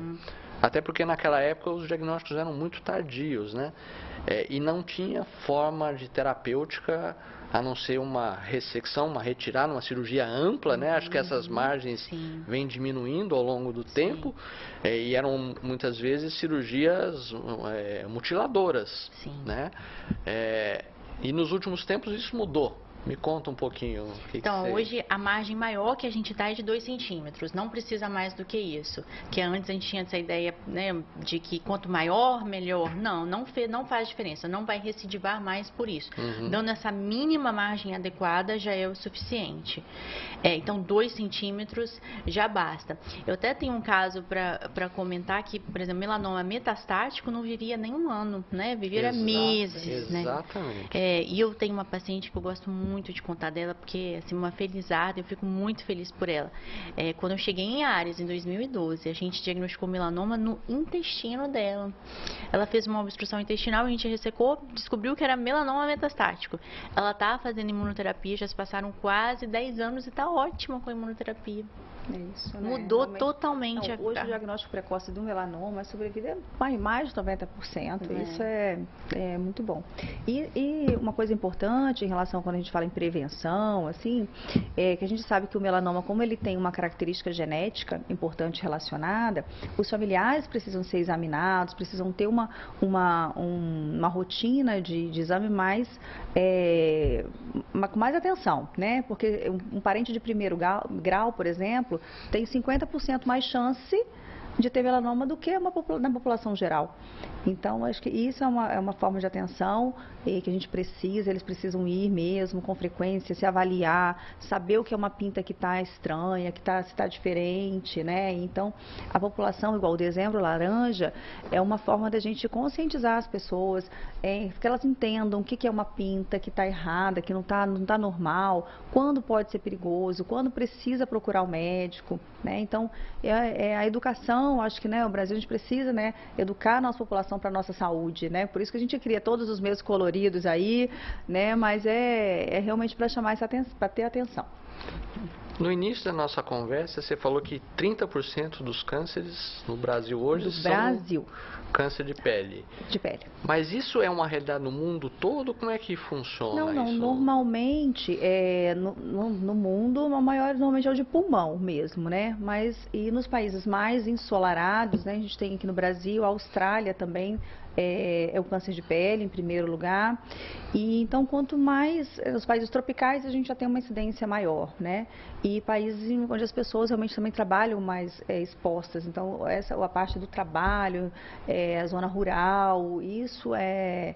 Até porque naquela época os diagnósticos eram muito tardios, né? E não tinha forma de terapêutica a não ser uma ressecção, uma retirada, uma cirurgia ampla, né? Acho que essas margens vêm diminuindo ao longo do tempo e eram muitas vezes cirurgias mutiladoras, né? E nos últimos tempos isso mudou. Me conta um pouquinho. Então, hoje a margem maior que a gente dá é de 2 centímetros, não precisa mais do que isso. Que antes a gente tinha essa ideia, né, de que quanto maior, melhor. Não faz diferença, não vai recidivar mais por isso. Dando essa mínima margem adequada já é o suficiente. Então, 2 centímetros já basta. Eu até tenho um caso para comentar que, por exemplo, melanoma metastático não vivia nem um ano, né? Vivia meses, né? Exatamente. E eu tenho uma paciente que eu gosto muito de contar dela, porque assim, uma felizarda, eu fico muito feliz por ela. Quando eu cheguei em Ares, em 2012, a gente diagnosticou melanoma no intestino dela. Ela fez uma obstrução intestinal, a gente ressecou, descobriu que era melanoma metastático. Ela tá fazendo imunoterapia, já se passaram quase 10 anos e tá ótima com a imunoterapia. É isso, né? Mudou totalmente. Não, hoje o diagnóstico precoce do melanoma, a sobrevida é mais de 90%. Isso é muito bom. E uma coisa importante em relação a quando a gente fala em prevenção, assim, é que a gente sabe que o melanoma, como ele tem uma característica genética importante relacionada, os familiares precisam ser examinados, precisam ter uma rotina de exame com mais atenção, né? Porque um parente de primeiro grau, por exemplo, tem 50% mais chance de ter melanoma do que na população geral. Então, acho que isso é uma forma de atenção que a gente precisa, eles precisam ir mesmo com frequência, se avaliar, saber o que é uma pinta que está estranha, se está diferente, né? Então, a população, igual o Dezembro Laranja, é uma forma da gente conscientizar as pessoas, que elas entendam o que é uma pinta que está errada, que não está normal, quando pode ser perigoso, quando precisa procurar o médico, né? Então, a educação, acho que, né, o Brasil, a gente precisa, né, educar a nossa população para a nossa saúde, né? Por isso que a gente cria todos os meios coloridos aí, né? Mas é realmente para chamar essa atenção, para ter atenção. No início da nossa conversa, você falou que 30% dos cânceres no Brasil hoje são câncer de pele. De pele. Mas isso é uma realidade no mundo todo? Como é que funciona não, isso? Normalmente, no mundo, o maior normalmente é o de pulmão mesmo, né? E nos países mais ensolarados, né? A gente tem aqui no Brasil, a Austrália também, é o câncer de pele em primeiro lugar. E então, quanto mais nos países tropicais, a gente já tem uma incidência maior, né? E países onde as pessoas realmente também trabalham mais expostas. Então, a parte do trabalho, a zona rural, isso é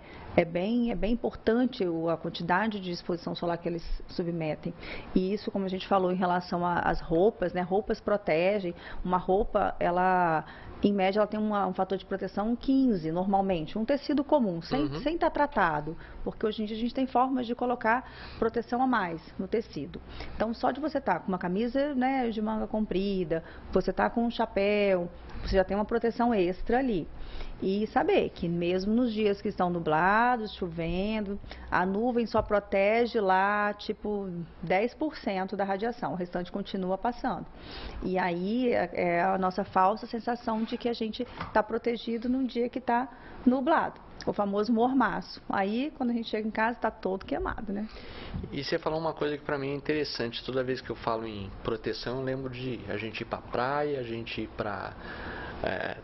bem importante a quantidade de exposição solar que eles submetem. E isso, como a gente falou em relação às roupas, né? Roupas protegem. Uma roupa, ela Em média, ela tem um fator de proteção 15, normalmente, um tecido comum, sem estar tratado, porque hoje em dia a gente tem formas de colocar proteção a mais no tecido. Então, só de você estar com uma camisa, né, de manga comprida, você estar com um chapéu, você já tem uma proteção extra ali. E saber que mesmo nos dias que estão nublados, chovendo, a nuvem só protege lá, tipo, 10% da radiação, o restante continua passando. E aí é a nossa falsa sensação de que a gente está protegido num dia que está nublado, o famoso mormaço. Aí, quando a gente chega em casa, está todo queimado, né? E você falou uma coisa que para mim é interessante. Toda vez que eu falo em proteção, eu lembro de a gente ir para a praia, a gente ir para...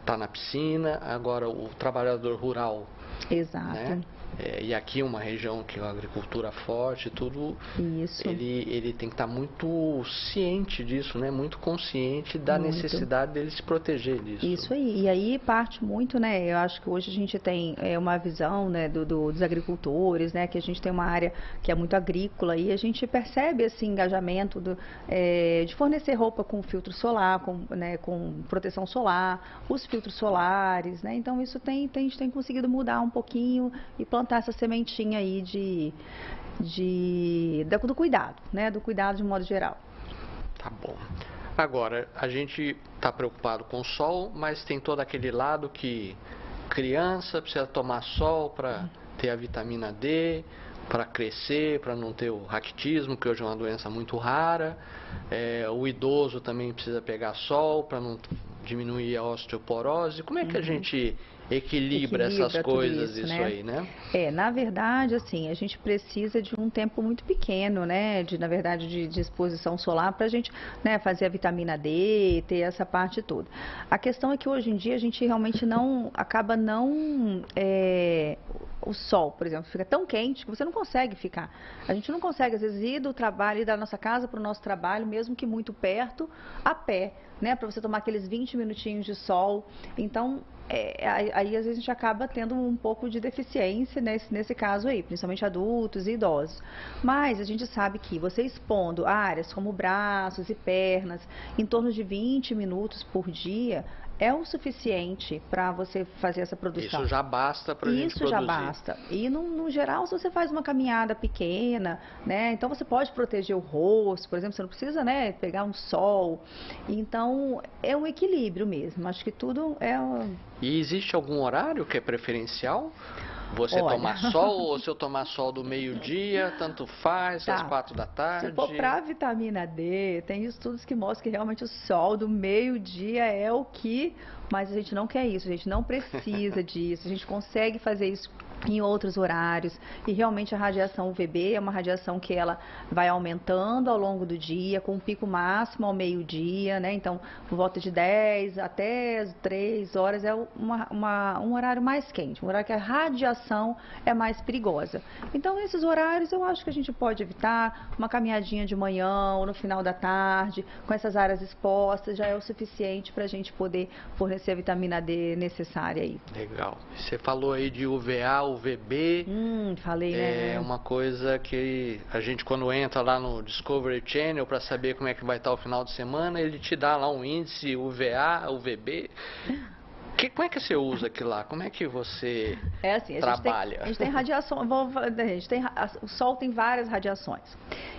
tá na piscina. Agora o trabalhador rural, exato, né? E aqui uma região que a agricultura forte, tudo, isso, ele tem que estar muito ciente disso, né? Muito consciente da necessidade dele se proteger disso. Isso aí, e aí parte muito, né? Eu acho que hoje a gente tem uma visão, né, dos agricultores, né? Que a gente tem uma área que é muito agrícola e a gente percebe esse engajamento de fornecer roupa com filtro solar, com proteção solar, os filtros solares, né? Então isso a gente tem conseguido mudar um pouquinho e plantar essa sementinha aí do cuidado, né? Do cuidado de modo geral. Tá bom. Agora, a gente está preocupado com o sol, mas tem todo aquele lado que criança precisa tomar sol para ter a vitamina D, para crescer, para não ter o raquitismo, que hoje é uma doença muito rara. O idoso também precisa pegar sol para não diminuir a osteoporose. Como é que a gente equilibra essas coisas, isso aí, né? Na verdade, assim, a gente precisa de um tempo muito pequeno, né? Na verdade, de exposição solar para a gente, né, fazer a vitamina D, ter essa parte toda. A questão é que hoje em dia a gente realmente acaba o sol, por exemplo, fica tão quente que você não consegue ficar. A gente não consegue, às vezes, ir do trabalho, ir da nossa casa para o nosso trabalho, mesmo que muito perto, a pé, né? Para você tomar aqueles 20 minutinhos de sol. Então, aí às vezes a gente acaba tendo um pouco de deficiência nesse caso aí, principalmente adultos e idosos. Mas a gente sabe que você expondo áreas como braços e pernas em torno de 20 minutos por dia é o suficiente para você fazer essa produção. Isso já basta para a gente produzir. Isso já basta. E no geral, se você faz uma caminhada pequena, né, então você pode proteger o rosto, por exemplo, você não precisa, né, pegar um sol. Então, é um equilíbrio mesmo. Acho que tudo é... E existe algum horário que é preferencial? Você tomar sol, ou se eu tomar sol do meio-dia, tanto faz, às 4 da tarde? Se for para vitamina D, tem estudos que mostram que realmente o sol do meio-dia é o que... Mas a gente não quer isso, a gente não precisa disso, a gente consegue fazer isso em outros horários. E realmente a radiação UVB é uma radiação que ela vai aumentando ao longo do dia, com um pico máximo ao meio-dia, né? Então, por volta de 10 até 3 horas é um horário mais quente, um horário que a radiação é mais perigosa. Então, nesses horários eu acho que a gente pode evitar uma caminhadinha de manhã ou no final da tarde, com essas áreas expostas, já é o suficiente para a gente poder fornecer a vitamina D necessária aí. Legal. Você falou aí de UVA, UVB. Falei, né? É uma coisa que a gente, quando entra lá no Discovery Channel para saber como é que vai estar o final de semana, ele te dá lá um índice UVA, UVB. Como é que você usa aquilo lá? Como é que você trabalha? A gente tem radiação, o sol tem várias radiações.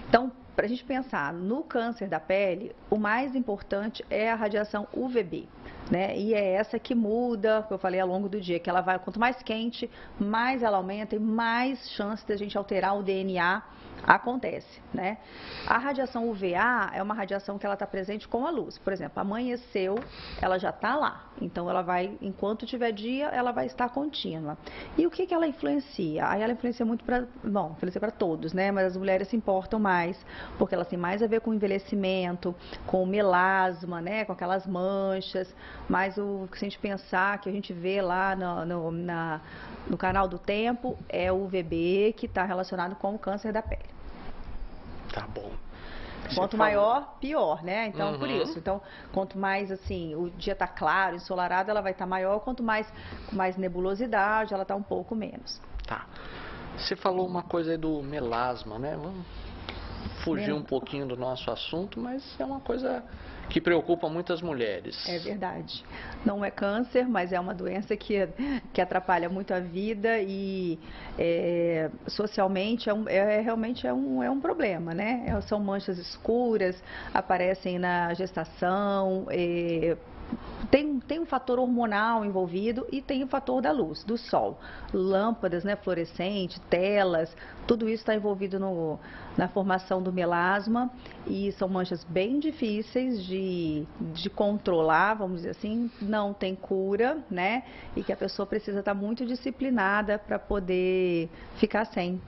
Então, para a gente pensar no câncer da pele, o mais importante é a radiação UVB, né? E é essa que muda, que eu falei ao longo do dia, que ela vai, quanto mais quente, mais ela aumenta e mais chance de a gente alterar o DNA acontece, né? A radiação UVA é uma radiação que ela está presente com a luz. Por exemplo, amanheceu, ela já está lá. Então, ela vai, enquanto tiver dia, ela vai estar contínua. E o que ela influencia? Aí ela influencia muito influencia para todos, né? Mas as mulheres se importam mais, porque elas têm mais a ver com envelhecimento, com melasma, né? Com aquelas manchas. Mas se a gente pensar, que a gente vê lá no canal do Tempo, é o UVB que está relacionado com o câncer da pele. Tá bom. Quanto maior, pior, né? Então, por isso. Então, quanto mais, assim, o dia está claro, ensolarado, ela vai estar maior. Quanto mais nebulosidade, ela está um pouco menos. Tá. Você falou uma coisa aí do melasma, né? fugir um pouquinho do nosso assunto, mas é uma coisa que preocupa muitas mulheres. É verdade. Não é câncer, mas é uma doença que atrapalha muito a vida e socialmente realmente é um problema, né? São manchas escuras, aparecem na gestação, tem um fator hormonal envolvido e tem o fator da luz, do sol. Lâmpadas, né, fluorescentes, telas, tudo isso está envolvido na formação do melasma e são manchas bem difíceis de controlar, vamos dizer assim, não tem cura, né? E que a pessoa precisa estar muito disciplinada para poder ficar sem.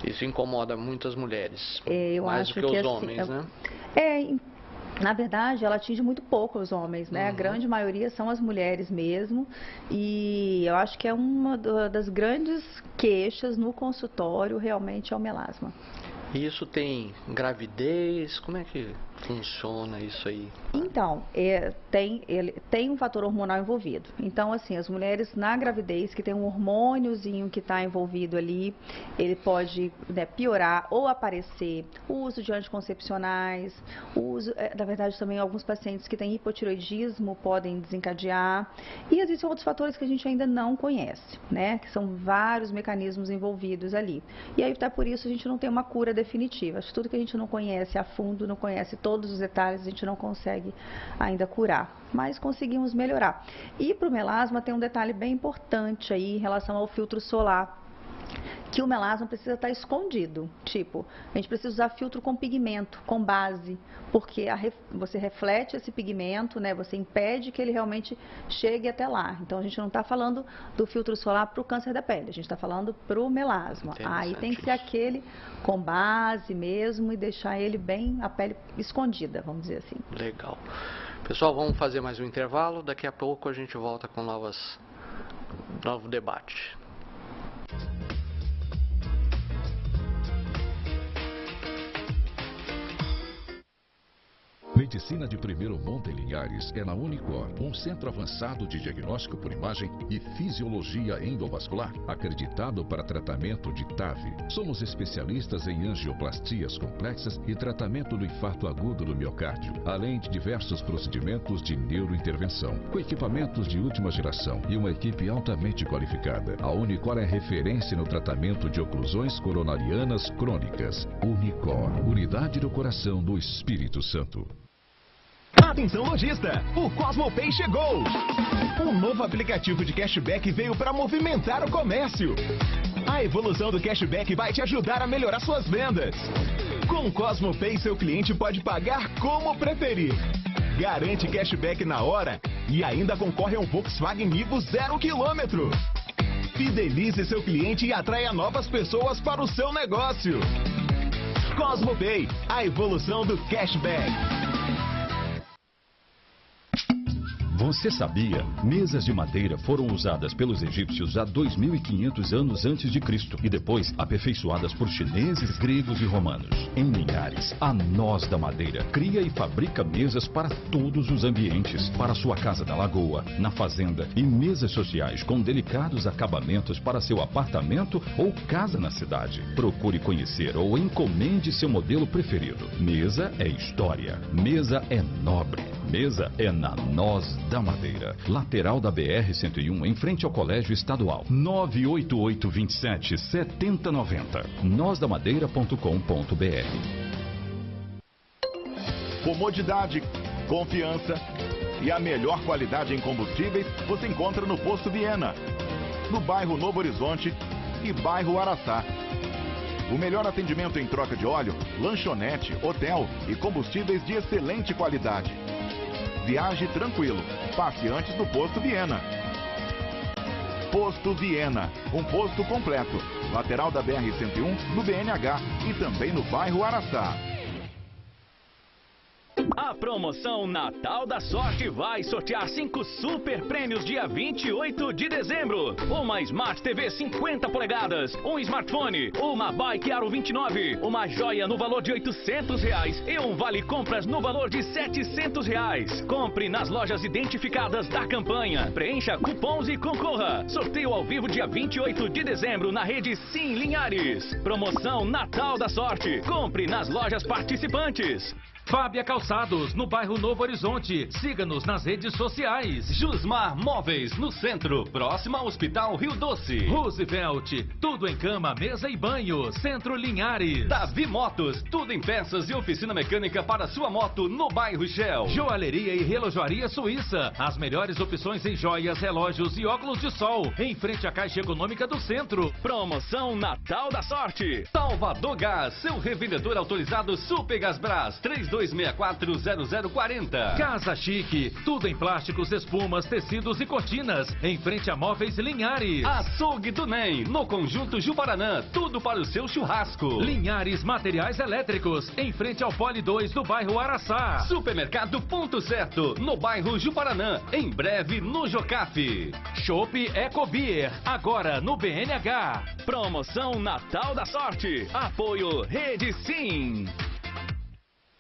Isso incomoda muitas mulheres, eu mais acho do que os assim, homens, né? Na verdade, ela atinge muito pouco os homens, né? A grande maioria são as mulheres mesmo. E eu acho que é uma das grandes queixas no consultório, realmente, é o melasma. E isso tem gravidez? Como é que funciona isso aí? Então, tem um fator hormonal envolvido. Então, assim, as mulheres na gravidez, que tem um hormôniozinho que está envolvido ali, ele pode, né, piorar ou aparecer o uso de anticoncepcionais, na verdade, também alguns pacientes que têm hipotireoidismo podem desencadear. E existem outros fatores que a gente ainda não conhece, né? Que são vários mecanismos envolvidos ali. E aí, até por isso, a gente não tem uma cura definitiva. Acho que tudo que a gente não conhece a fundo, não conhece todos os detalhes, a gente não consegue ainda curar, mas conseguimos melhorar. E para o melasma tem um detalhe bem importante aí em relação ao filtro solar, que o melasma precisa estar escondido. Tipo, a gente precisa usar filtro com pigmento, com base, porque você reflete esse pigmento, né? Você impede que ele realmente chegue até lá. Então, a gente não está falando do filtro solar para o câncer da pele, a gente está falando para o melasma. Aí tem que ser aquele com base mesmo e deixar ele bem, a pele escondida, vamos dizer assim. Legal. Pessoal, vamos fazer mais um intervalo. Daqui a pouco a gente volta com novo debate. Medicina de primeiro monte em Linhares é na Unicor, um centro avançado de diagnóstico por imagem e fisiologia endovascular, acreditado para tratamento de TAV. Somos especialistas em angioplastias complexas e tratamento do infarto agudo do miocárdio, além de diversos procedimentos de neurointervenção, com equipamentos de última geração e uma equipe altamente qualificada. A Unicor é referência no tratamento de oclusões coronarianas crônicas. Unicor, unidade do coração do Espírito Santo. Atenção lojista, o CosmoPay chegou! Um novo aplicativo de cashback veio para movimentar o comércio. A evolução do cashback vai te ajudar a melhorar suas vendas. Com o CosmoPay, seu cliente pode pagar como preferir. Garante cashback na hora e ainda concorre a um Volkswagen Nivo 0 km. Fidelize seu cliente e atraia novas pessoas para o seu negócio. CosmoPay, a evolução do cashback. Você sabia? Mesas de madeira foram usadas pelos egípcios há 2.500 anos antes de Cristo e depois aperfeiçoadas por chineses, gregos e romanos. Em Linhares, a Nós da Madeira cria e fabrica mesas para todos os ambientes, para sua casa da lagoa, na fazenda e mesas sociais com delicados acabamentos para seu apartamento ou casa na cidade. Procure conhecer ou encomende seu modelo preferido. Mesa é história, mesa é nobre, mesa é na Nós da Madeira. Lateral da BR-101, em frente ao Colégio Estadual. 98827-7090. Nozdamadeira.com.br. Comodidade, confiança e a melhor qualidade em combustíveis você encontra no Posto Viena, no bairro Novo Horizonte e bairro Araçá. O melhor atendimento em troca de óleo, lanchonete, hotel e combustíveis de excelente qualidade. Viaje tranquilo. Passe antes do Posto Viena. Posto Viena, um posto completo. Lateral da BR-101, no BNH e também no bairro Araçá. A promoção Natal da Sorte vai sortear 5 super prêmios dia 28 de dezembro. Uma Smart TV 50 polegadas, um smartphone, uma Bike Aro 29, uma joia no valor de R$800 e um vale compras no valor de R$700. Compre nas lojas identificadas da campanha. Preencha cupons e concorra. Sorteio ao vivo dia 28 de dezembro na rede Sim Linhares. Promoção Natal da Sorte. Compre nas lojas participantes. Fábia Calçados, no bairro Novo Horizonte. Siga-nos nas redes sociais. Jusmar Móveis, no centro, próximo ao Hospital Rio Doce. Roosevelt, tudo em cama, mesa e banho. Centro Linhares. Davi Motos, tudo em peças e oficina mecânica para sua moto no bairro Shell. Joalheria e Relojoaria Suíça. As melhores opções em joias, relógios e óculos de sol. Em frente à Caixa Econômica do Centro. Promoção Natal da Sorte. Salvador Gás, seu revendedor autorizado Super Gasbras, 32640040. Casa Chique, tudo em plásticos, espumas, tecidos e cortinas. Em frente a Móveis Linhares. Açougue do NEM, no Conjunto Juparanã, tudo para o seu churrasco. Linhares Materiais Elétricos, em frente ao Poli 2 do bairro Araçá. Supermercado Ponto Certo, no bairro Juparanã, em breve no Jocafe. Chopp Ecobeer, agora no BNH. Promoção Natal da Sorte. Apoio Rede Sim.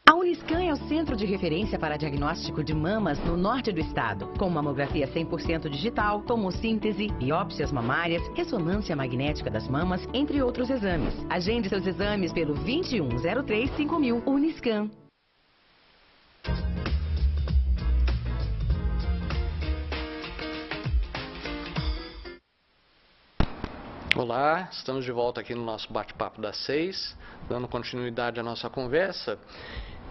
A Uniscan é o centro de referência para diagnóstico de mamas no norte do estado, com mamografia 100% digital, tomossíntese, biópsias mamárias, ressonância magnética das mamas, entre outros exames. Agende seus exames pelo 2103-5000 Uniscan. Olá, estamos de volta aqui no nosso bate-papo das 6, dando continuidade à nossa conversa.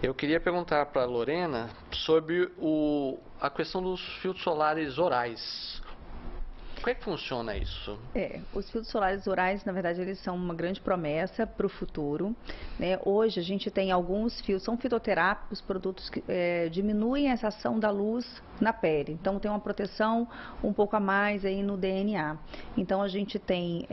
Eu queria perguntar para a Lorena sobre a questão dos filtros solares orais. Como é que funciona isso? Os filtros solares orais, na verdade, eles são uma grande promessa para o futuro, né? Hoje a gente tem alguns filtros, são fitoterápicos, produtos que diminuem essa ação da luz na pele. Então tem uma proteção um pouco a mais aí no DNA. Então a gente tem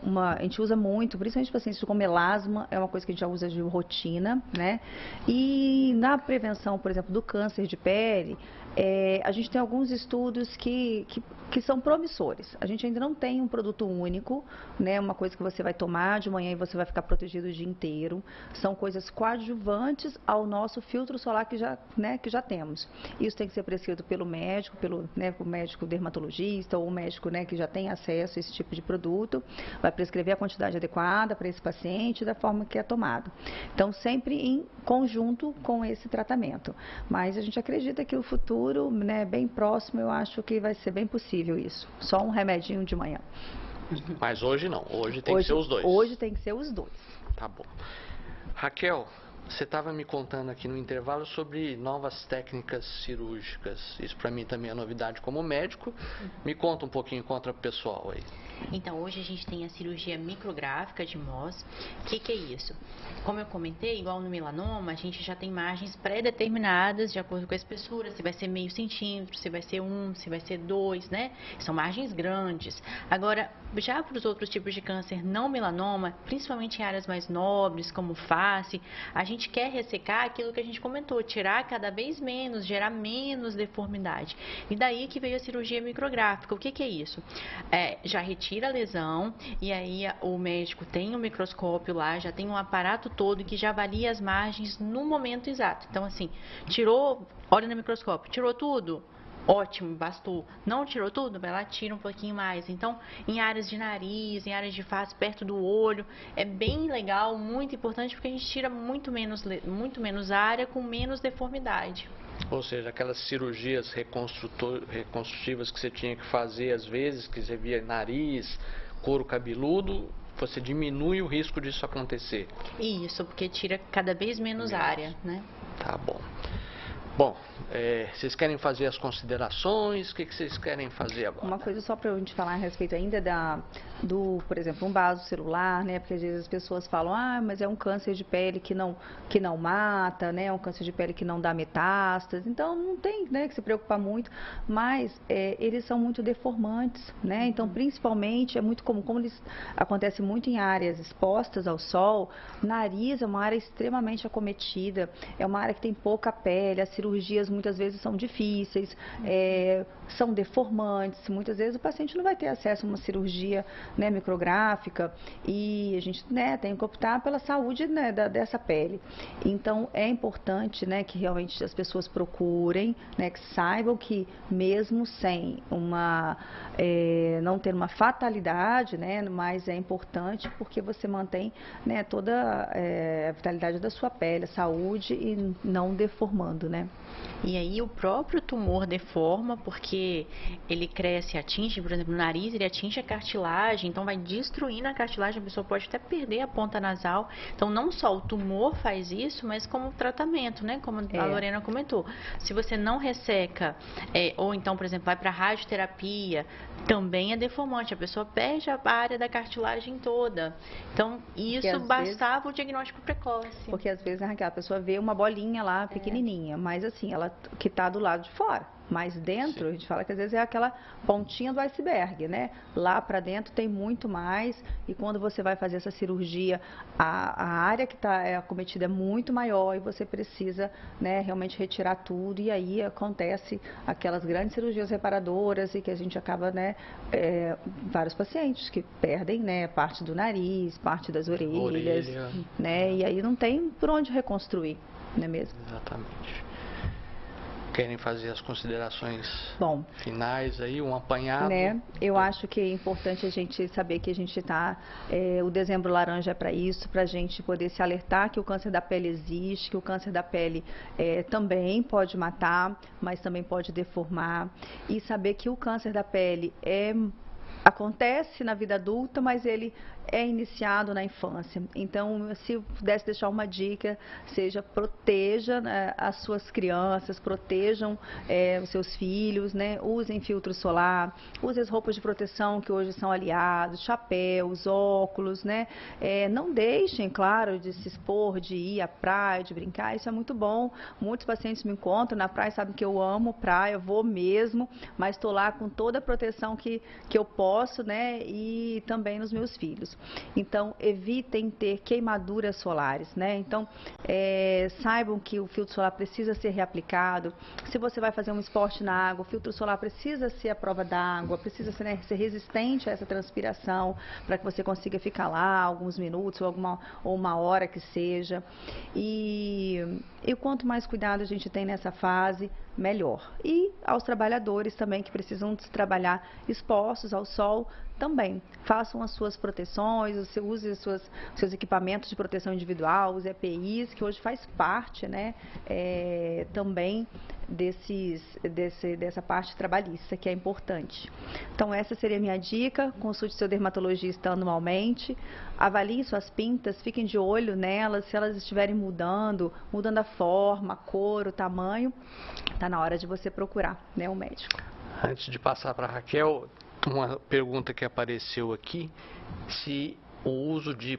a gente usa muito, principalmente pacientes com melasma, é uma coisa que a gente já usa de rotina, né? E na prevenção, por exemplo, do câncer de pele, a gente tem alguns estudos que são promissores. A gente ainda não tem um produto único, né? Uma coisa que você vai tomar de manhã e você vai ficar protegido o dia inteiro. São coisas coadjuvantes ao nosso filtro solar que já temos. Isso tem que ser prescrito pelo médico, pelo médico dermatologista ou o médico, né, que já tem acesso a esse tipo de produto. Vai prescrever a quantidade adequada para esse paciente da forma que é tomado. Então, sempre em conjunto com esse tratamento. Mas a gente acredita que o futuro, né, bem próximo, eu acho que vai ser bem possível isso. Só um remedinho de manhã. Mas hoje não, hoje tem que ser os dois. Hoje tem que ser os dois. Tá bom. Raquel, você estava me contando aqui no intervalo sobre novas técnicas cirúrgicas. Isso para mim também é novidade como médico. Me conta um pouquinho, conta pro pessoal aí. Então, hoje a gente tem a cirurgia micrográfica de Mohs. O que é isso? Como eu comentei, igual no melanoma, a gente já tem margens pré-determinadas de acordo com a espessura, se vai ser meio centímetro, se vai ser 1, se vai ser 2, né? São margens grandes. Agora, já para os outros tipos de câncer não melanoma, principalmente em áreas mais nobres, como face, a gente quer ressecar aquilo que a gente comentou, tirar cada vez menos, gerar menos deformidade. E daí que veio a cirurgia micrográfica. O que é isso? Já retira a lesão e aí o médico tem um microscópio lá, já tem um aparato todo que já avalia as margens no momento exato. Então, assim, tirou, olha no microscópio, tirou tudo? Ótimo, bastou. Não tirou tudo? Vai lá, tira um pouquinho mais. Então, em áreas de nariz, em áreas de face, perto do olho, é bem legal, muito importante, porque a gente tira muito menos área com menos deformidade. Ou seja, aquelas cirurgias reconstrutivas que você tinha que fazer, às vezes, que você via nariz, couro cabeludo, você diminui o risco disso acontecer. Isso, porque tira cada vez menos área, né? Tá bom. Bom, vocês querem fazer as considerações? O que vocês querem fazer agora? Uma coisa só para a gente falar a respeito ainda por exemplo, um vaso celular, né? Porque às vezes as pessoas falam, mas é um câncer de pele que não mata, né? É um câncer de pele que não dá metástase. Então não tem, né, que se preocupar muito, mas eles são muito deformantes, né? Então principalmente é muito comum, como eles acontecem muito em áreas expostas ao sol, nariz é uma área extremamente acometida, é uma área que tem pouca pele, as cirurgias muitas vezes são difíceis, são deformantes, muitas vezes o paciente não vai ter acesso a uma cirurgia, né, micrográfica, e a gente, né, tem que optar pela saúde, né, dessa pele. Então é importante, né, que realmente as pessoas procurem, né, que saibam que mesmo sem não ter uma fatalidade, né, mas é importante porque você mantém, né, toda a vitalidade da sua pele, a saúde e não deformando, né. E aí o próprio tumor deforma porque ele cresce, atinge, por exemplo, o nariz, ele atinge a cartilagem, então vai destruindo a cartilagem, a pessoa pode até perder a ponta nasal. Então não só o tumor faz isso, mas como tratamento, né? Como a Lorena comentou. Se você não resseca, ou então, por exemplo, vai para radioterapia, também é deformante, a pessoa perde a área da cartilagem toda. Então isso bastava o diagnóstico precoce. Porque às vezes, Raquel, a pessoa vê uma bolinha lá pequenininha, mas assim, ela que está do lado de fora. Mas dentro, a gente fala que às vezes é aquela pontinha do iceberg, né? Lá para dentro tem muito mais, e quando você vai fazer essa cirurgia, a área que está acometida é muito maior e você precisa, né, realmente retirar tudo, e aí acontece aquelas grandes cirurgias reparadoras e que a gente acaba, né, vários pacientes que perdem, né, parte do nariz, parte das orelhas, né? E aí não tem por onde reconstruir, não é mesmo? Exatamente. Querem fazer as considerações finais aí, um apanhado? Né? Eu acho que é importante a gente saber que a gente está, o Dezembro Laranja é para isso, para a gente poder se alertar que o câncer da pele existe, que o câncer da pele também pode matar, mas também pode deformar, e saber que o câncer da pele acontece na vida adulta, mas ele é iniciado na infância. Então, se eu pudesse deixar uma dica, seja proteja, né, as suas crianças, protejam os seus filhos, né? Usem filtro solar, usem as roupas de proteção que hoje são aliados, chapéus, óculos, né? Não deixem, claro, de se expor, de ir à praia, de brincar, isso é muito bom. Muitos pacientes me encontram na praia, sabem que eu amo praia, eu vou mesmo, mas estou lá com toda a proteção que eu posso, né? E também nos meus filhos. Então, evitem ter queimaduras solares, né? Então, saibam que o filtro solar precisa ser reaplicado. Se você vai fazer um esporte na água, o filtro solar precisa ser à prova d'água, precisa ser, né, ser resistente a essa transpiração, para que você consiga ficar lá alguns minutos ou uma hora que seja. E quanto mais cuidado a gente tem nessa fase, melhor. E aos trabalhadores também que precisam de trabalhar expostos ao sol, também façam as suas proteções, use os seus equipamentos de proteção individual, os EPIs, que hoje faz parte, né, também dessa parte trabalhista, que é importante. Então essa seria a minha dica: consulte seu dermatologista anualmente, avaliem suas pintas, fiquem de olho nelas, se elas estiverem mudando a forma, a cor, o tamanho, está na hora de você procurar, né, um médico. Antes de passar para a Raquel, uma pergunta que apareceu aqui, se o uso de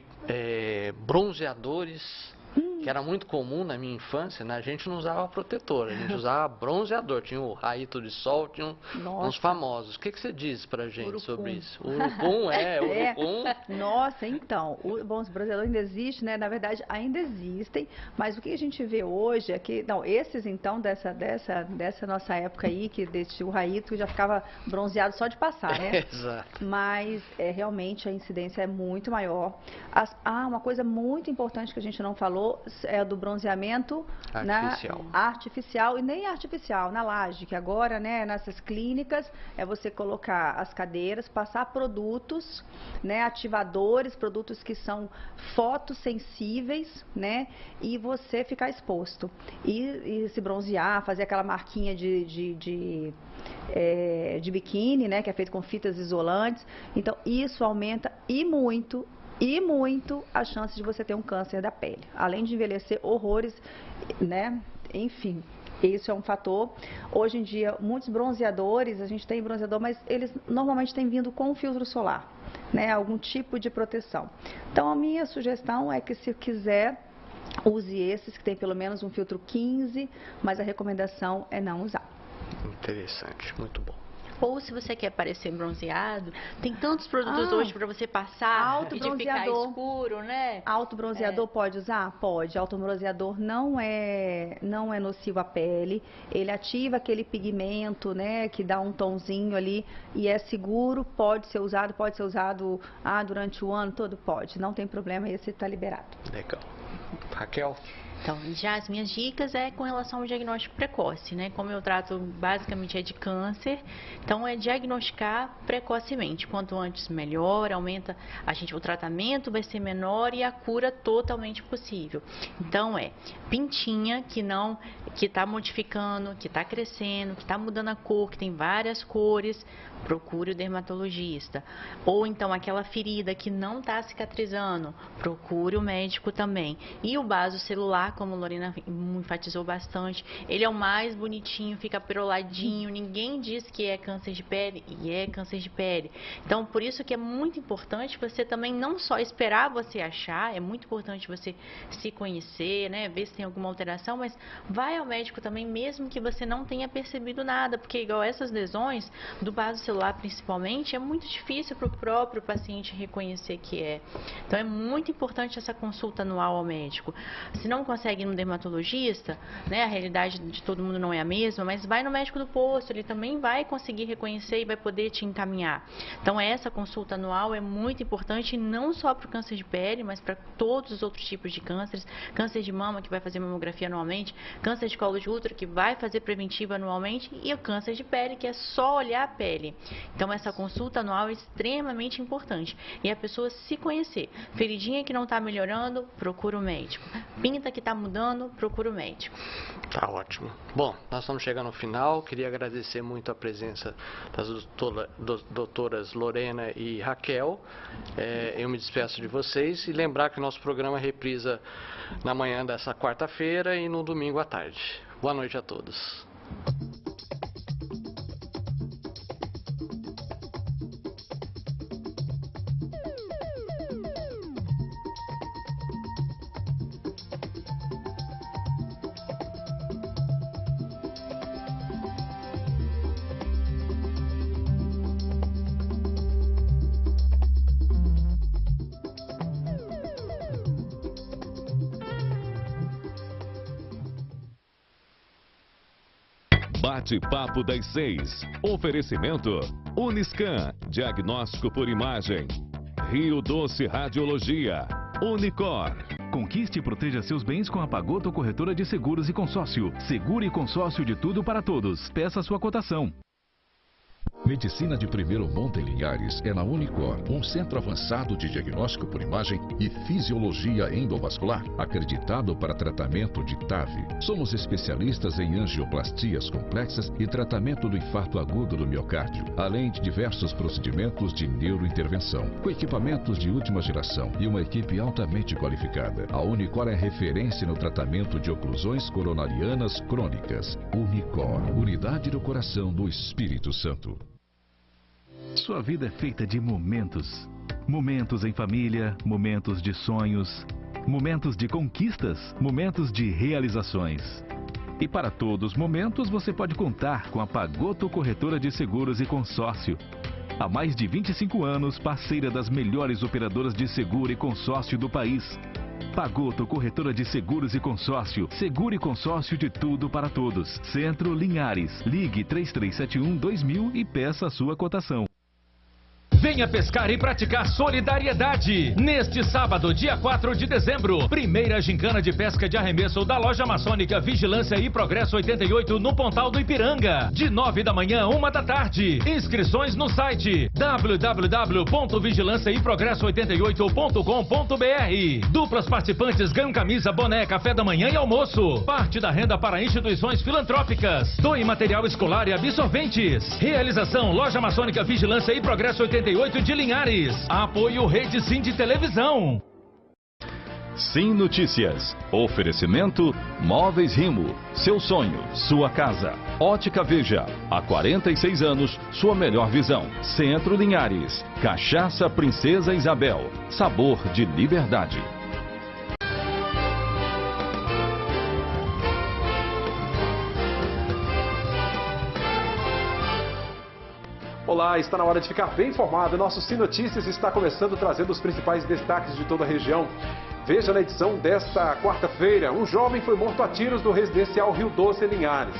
bronzeadores, que era muito comum na minha infância, né? A gente não usava protetor, a gente usava bronzeador, tinha o rayito de sol, tinha uns famosos. O que você diz pra gente Urucum sobre isso? Urucum, Urucum. Nossa, então, os bronzeadores ainda existem, né? Na verdade, ainda existem, mas o que a gente vê hoje é que, esses então, dessa nossa época aí, que o rayito já ficava bronzeado só de passar, né? Exato. Mas, realmente, a incidência é muito maior. Uma coisa muito importante que a gente não falou é do bronzeamento artificial, e nem artificial, na laje, que agora, né, nessas clínicas, você colocar as cadeiras, passar produtos, né, ativadores, produtos que são fotossensíveis, né, e você ficar exposto. E se bronzear, fazer aquela marquinha de biquíni, né, que é feito com fitas isolantes. Então, isso aumenta e muito a chance de você ter um câncer da pele. Além de envelhecer horrores, né? Enfim, Isso é um fator. Hoje em dia, muitos bronzeadores, a gente tem bronzeador, mas eles normalmente têm vindo com filtro solar, né? Algum tipo de proteção. Então, a minha sugestão é que, se quiser, use esses que tem pelo menos um filtro 15, mas a recomendação é não usar. Interessante, muito bom. Ou se você quer parecer bronzeado, tem tantos produtos hoje para você passar e de ficar escuro, né? Autobronzeador pode usar? Pode. Autobronzeador não é nocivo à pele. Ele ativa aquele pigmento, né, que dá um tonzinho ali e é seguro, pode ser usado durante o ano todo? Pode. Não tem problema, esse está liberado. Legal. Raquel? Então, já as minhas dicas é com relação ao diagnóstico precoce, né? Como eu trato basicamente de câncer, então é diagnosticar precocemente. Quanto antes melhor, aumenta o tratamento vai ser menor e a cura totalmente possível. Então pintinha que está modificando, que está crescendo, que está mudando a cor, que tem várias cores, procure o dermatologista. Ou então aquela ferida que não está cicatrizando, procure o médico também. E o vaso celular, como a Lorena enfatizou bastante, ele é o mais bonitinho, fica peroladinho, ninguém diz que é câncer de pele, e é câncer de pele. Então, por isso que é muito importante você também não só esperar você achar, é muito importante você se conhecer, né, ver se tem alguma alteração, mas vai ao médico também, mesmo que você não tenha percebido nada, porque igual essas lesões, do vaso celular principalmente, é muito difícil para o próprio paciente reconhecer que é. Então, é muito importante essa consulta anual ao médico. Se não consegue ir no dermatologista, né, a realidade de todo mundo não é a mesma, mas vai no médico do posto, ele também vai conseguir reconhecer e vai poder te encaminhar. Então, essa consulta anual é muito importante, não só para o câncer de pele, mas para todos os outros tipos de cânceres. Câncer de mama, que vai fazer mamografia anualmente, câncer de colo de útero, que vai fazer preventiva anualmente, e o câncer de pele, que é só olhar a pele. Então, essa consulta anual é extremamente importante. E a pessoa se conhecer. Feridinha que não está melhorando, procura o médico. Pinta que está mudando, procura o médico. Tá ótimo. Bom, nós estamos chegando ao final. Queria agradecer muito a presença das doutoras Lorena e Raquel. Eu me despeço de vocês e lembrar que o nosso programa reprisa na manhã dessa quarta-feira e no domingo à tarde. Boa noite a todos. Bate-papo das 6. Oferecimento Uniscan, diagnóstico por imagem. Rio Doce Radiologia. Unicor. Conquiste e proteja seus bens com a Pagoto Corretora de Seguros e Consórcio. Seguro e consórcio de tudo para todos. Peça sua cotação. Medicina de primeiro monte em Linhares é na Unicor, um centro avançado de diagnóstico por imagem e fisiologia endovascular, acreditado para tratamento de TAV. Somos especialistas em angioplastias complexas e tratamento do infarto agudo do miocárdio, além de diversos procedimentos de neurointervenção, com equipamentos de última geração e uma equipe altamente qualificada. A Unicor é referência no tratamento de oclusões coronarianas crônicas. Unicor, unidade do coração do Espírito Santo. Sua vida é feita de momentos. Momentos em família, momentos de sonhos, momentos de conquistas, momentos de realizações. E para todos os momentos você pode contar com a Pagoto Corretora de Seguros e Consórcio. Há mais de 25 anos, parceira das melhores operadoras de seguro e consórcio do país. Pagoto Corretora de Seguros e Consórcio. Seguro e consórcio de tudo para todos. Centro Linhares. Ligue 3371-2000 e peça a sua cotação. Venha pescar e praticar solidariedade. Neste sábado, dia 4 de dezembro, primeira gincana de pesca de arremesso da loja maçônica Vigilância e Progresso 88 no Pontal do Ipiranga. De 9 da manhã a 1 da tarde. Inscrições no site www.vigilanciaeprogresso88.com.br. Duplas participantes ganham camisa, boné, café da manhã e almoço. Parte da renda para instituições filantrópicas. Doe material escolar e absorventes. Realização Loja Maçônica Vigilância e Progresso 88 de Linhares. Apoio Rede Sim de Televisão. Sim Notícias. Oferecimento Móveis Rimo. Seu sonho, sua casa. Ótica Veja. Há 46 anos, sua melhor visão. Centro Linhares. Cachaça Princesa Isabel. Sabor de liberdade. Olá, está na hora de ficar bem informado. Nosso Sim Notícias está começando trazendo os principais destaques de toda a região. Veja na edição desta quarta-feira, um jovem foi morto a tiros no residencial Rio Doce, em Linhares.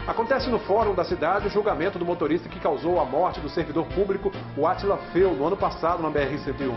Acontece no fórum da cidade o julgamento do motorista que causou a morte do servidor público, o Átila Feu, no ano passado na BR-101.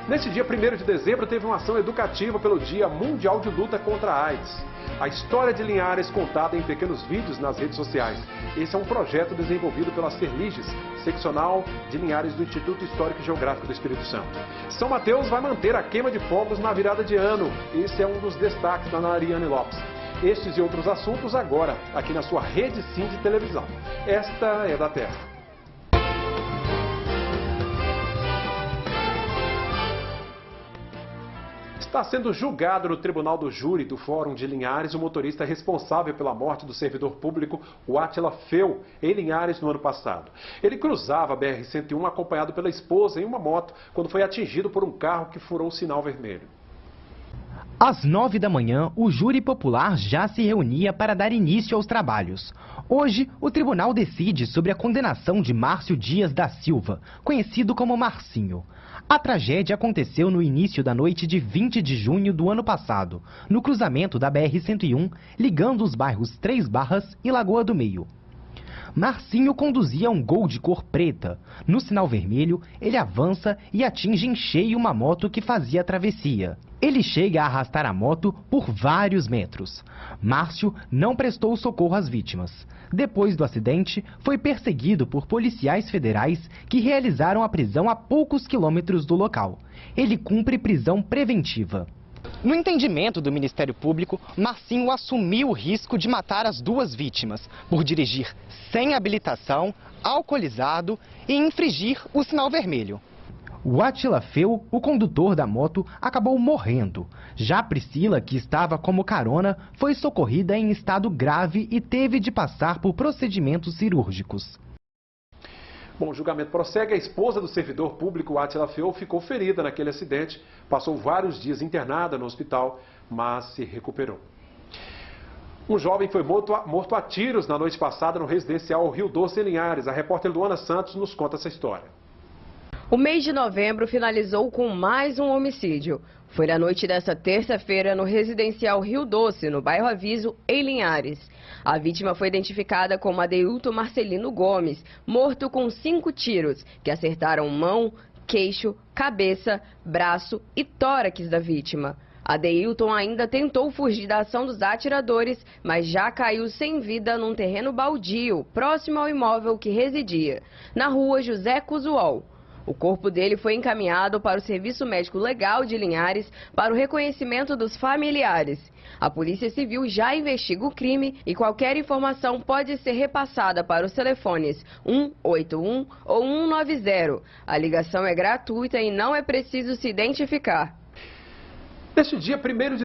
Neste dia 1º de dezembro, teve uma ação educativa pelo Dia Mundial de Luta contra a AIDS. A história de Linhares contada em pequenos vídeos nas redes sociais. Esse é um projeto desenvolvido pela Serliges, seccional de Linhares do Instituto Histórico e Geográfico do Espírito Santo. São Mateus vai manter a queima de fogos na virada de ano. Esse é um dos destaques da Ariane Lopes. Estes e outros assuntos agora, aqui na sua Rede Sim de televisão. Esta é da Terra. Está sendo julgado no Tribunal do Júri do Fórum de Linhares o motorista responsável pela morte do servidor público, o Átila Feu, em Linhares no ano passado. Ele cruzava a BR-101 acompanhado pela esposa em uma moto, quando foi atingido por um carro que furou o sinal vermelho. Às 9 da manhã, o júri popular já se reunia para dar início aos trabalhos. Hoje, o tribunal decide sobre a condenação de Márcio Dias da Silva, conhecido como Marcinho. A tragédia aconteceu no início da noite de 20 de junho do ano passado, no cruzamento da BR-101, ligando os bairros Três Barras e Lagoa do Meio. Marcinho conduzia um Gol de cor preta. No sinal vermelho, ele avança e atinge em cheio uma moto que fazia a travessia. Ele chega a arrastar a moto por vários metros. Márcio não prestou socorro às vítimas. Depois do acidente, foi perseguido por policiais federais que realizaram a prisão a poucos quilômetros do local. Ele cumpre prisão preventiva. No entendimento do Ministério Público, Marcinho assumiu o risco de matar as duas vítimas por dirigir sem habilitação, alcoolizado e infringir o sinal vermelho. O Átila Feu, o condutor da moto, acabou morrendo. Já Priscila, que estava como carona, foi socorrida em estado grave e teve de passar por procedimentos cirúrgicos. Bom, o julgamento prossegue. A esposa do servidor público, Átila Feu, ficou ferida naquele acidente. Passou vários dias internada no hospital, mas se recuperou. Um jovem foi morto a tiros na noite passada no residencial Rio Doce, em Linhares. A repórter Luana Santos nos conta essa história. O mês de novembro finalizou com mais um homicídio. Foi na noite desta terça-feira no residencial Rio Doce, no bairro Aviso, em Linhares. A vítima foi identificada como Adeilton Marcelino Gomes, morto com 5 tiros, que acertaram mão, queixo, cabeça, braço e tórax da vítima. Adeilton ainda tentou fugir da ação dos atiradores, mas já caiu sem vida num terreno baldio, próximo ao imóvel que residia, na rua José Cusuol. O corpo dele foi encaminhado para o Serviço Médico Legal de Linhares para o reconhecimento dos familiares. A Polícia Civil já investiga o crime e qualquer informação pode ser repassada para os telefones 181 ou 190. A ligação é gratuita e não é preciso se identificar. Neste dia 1º de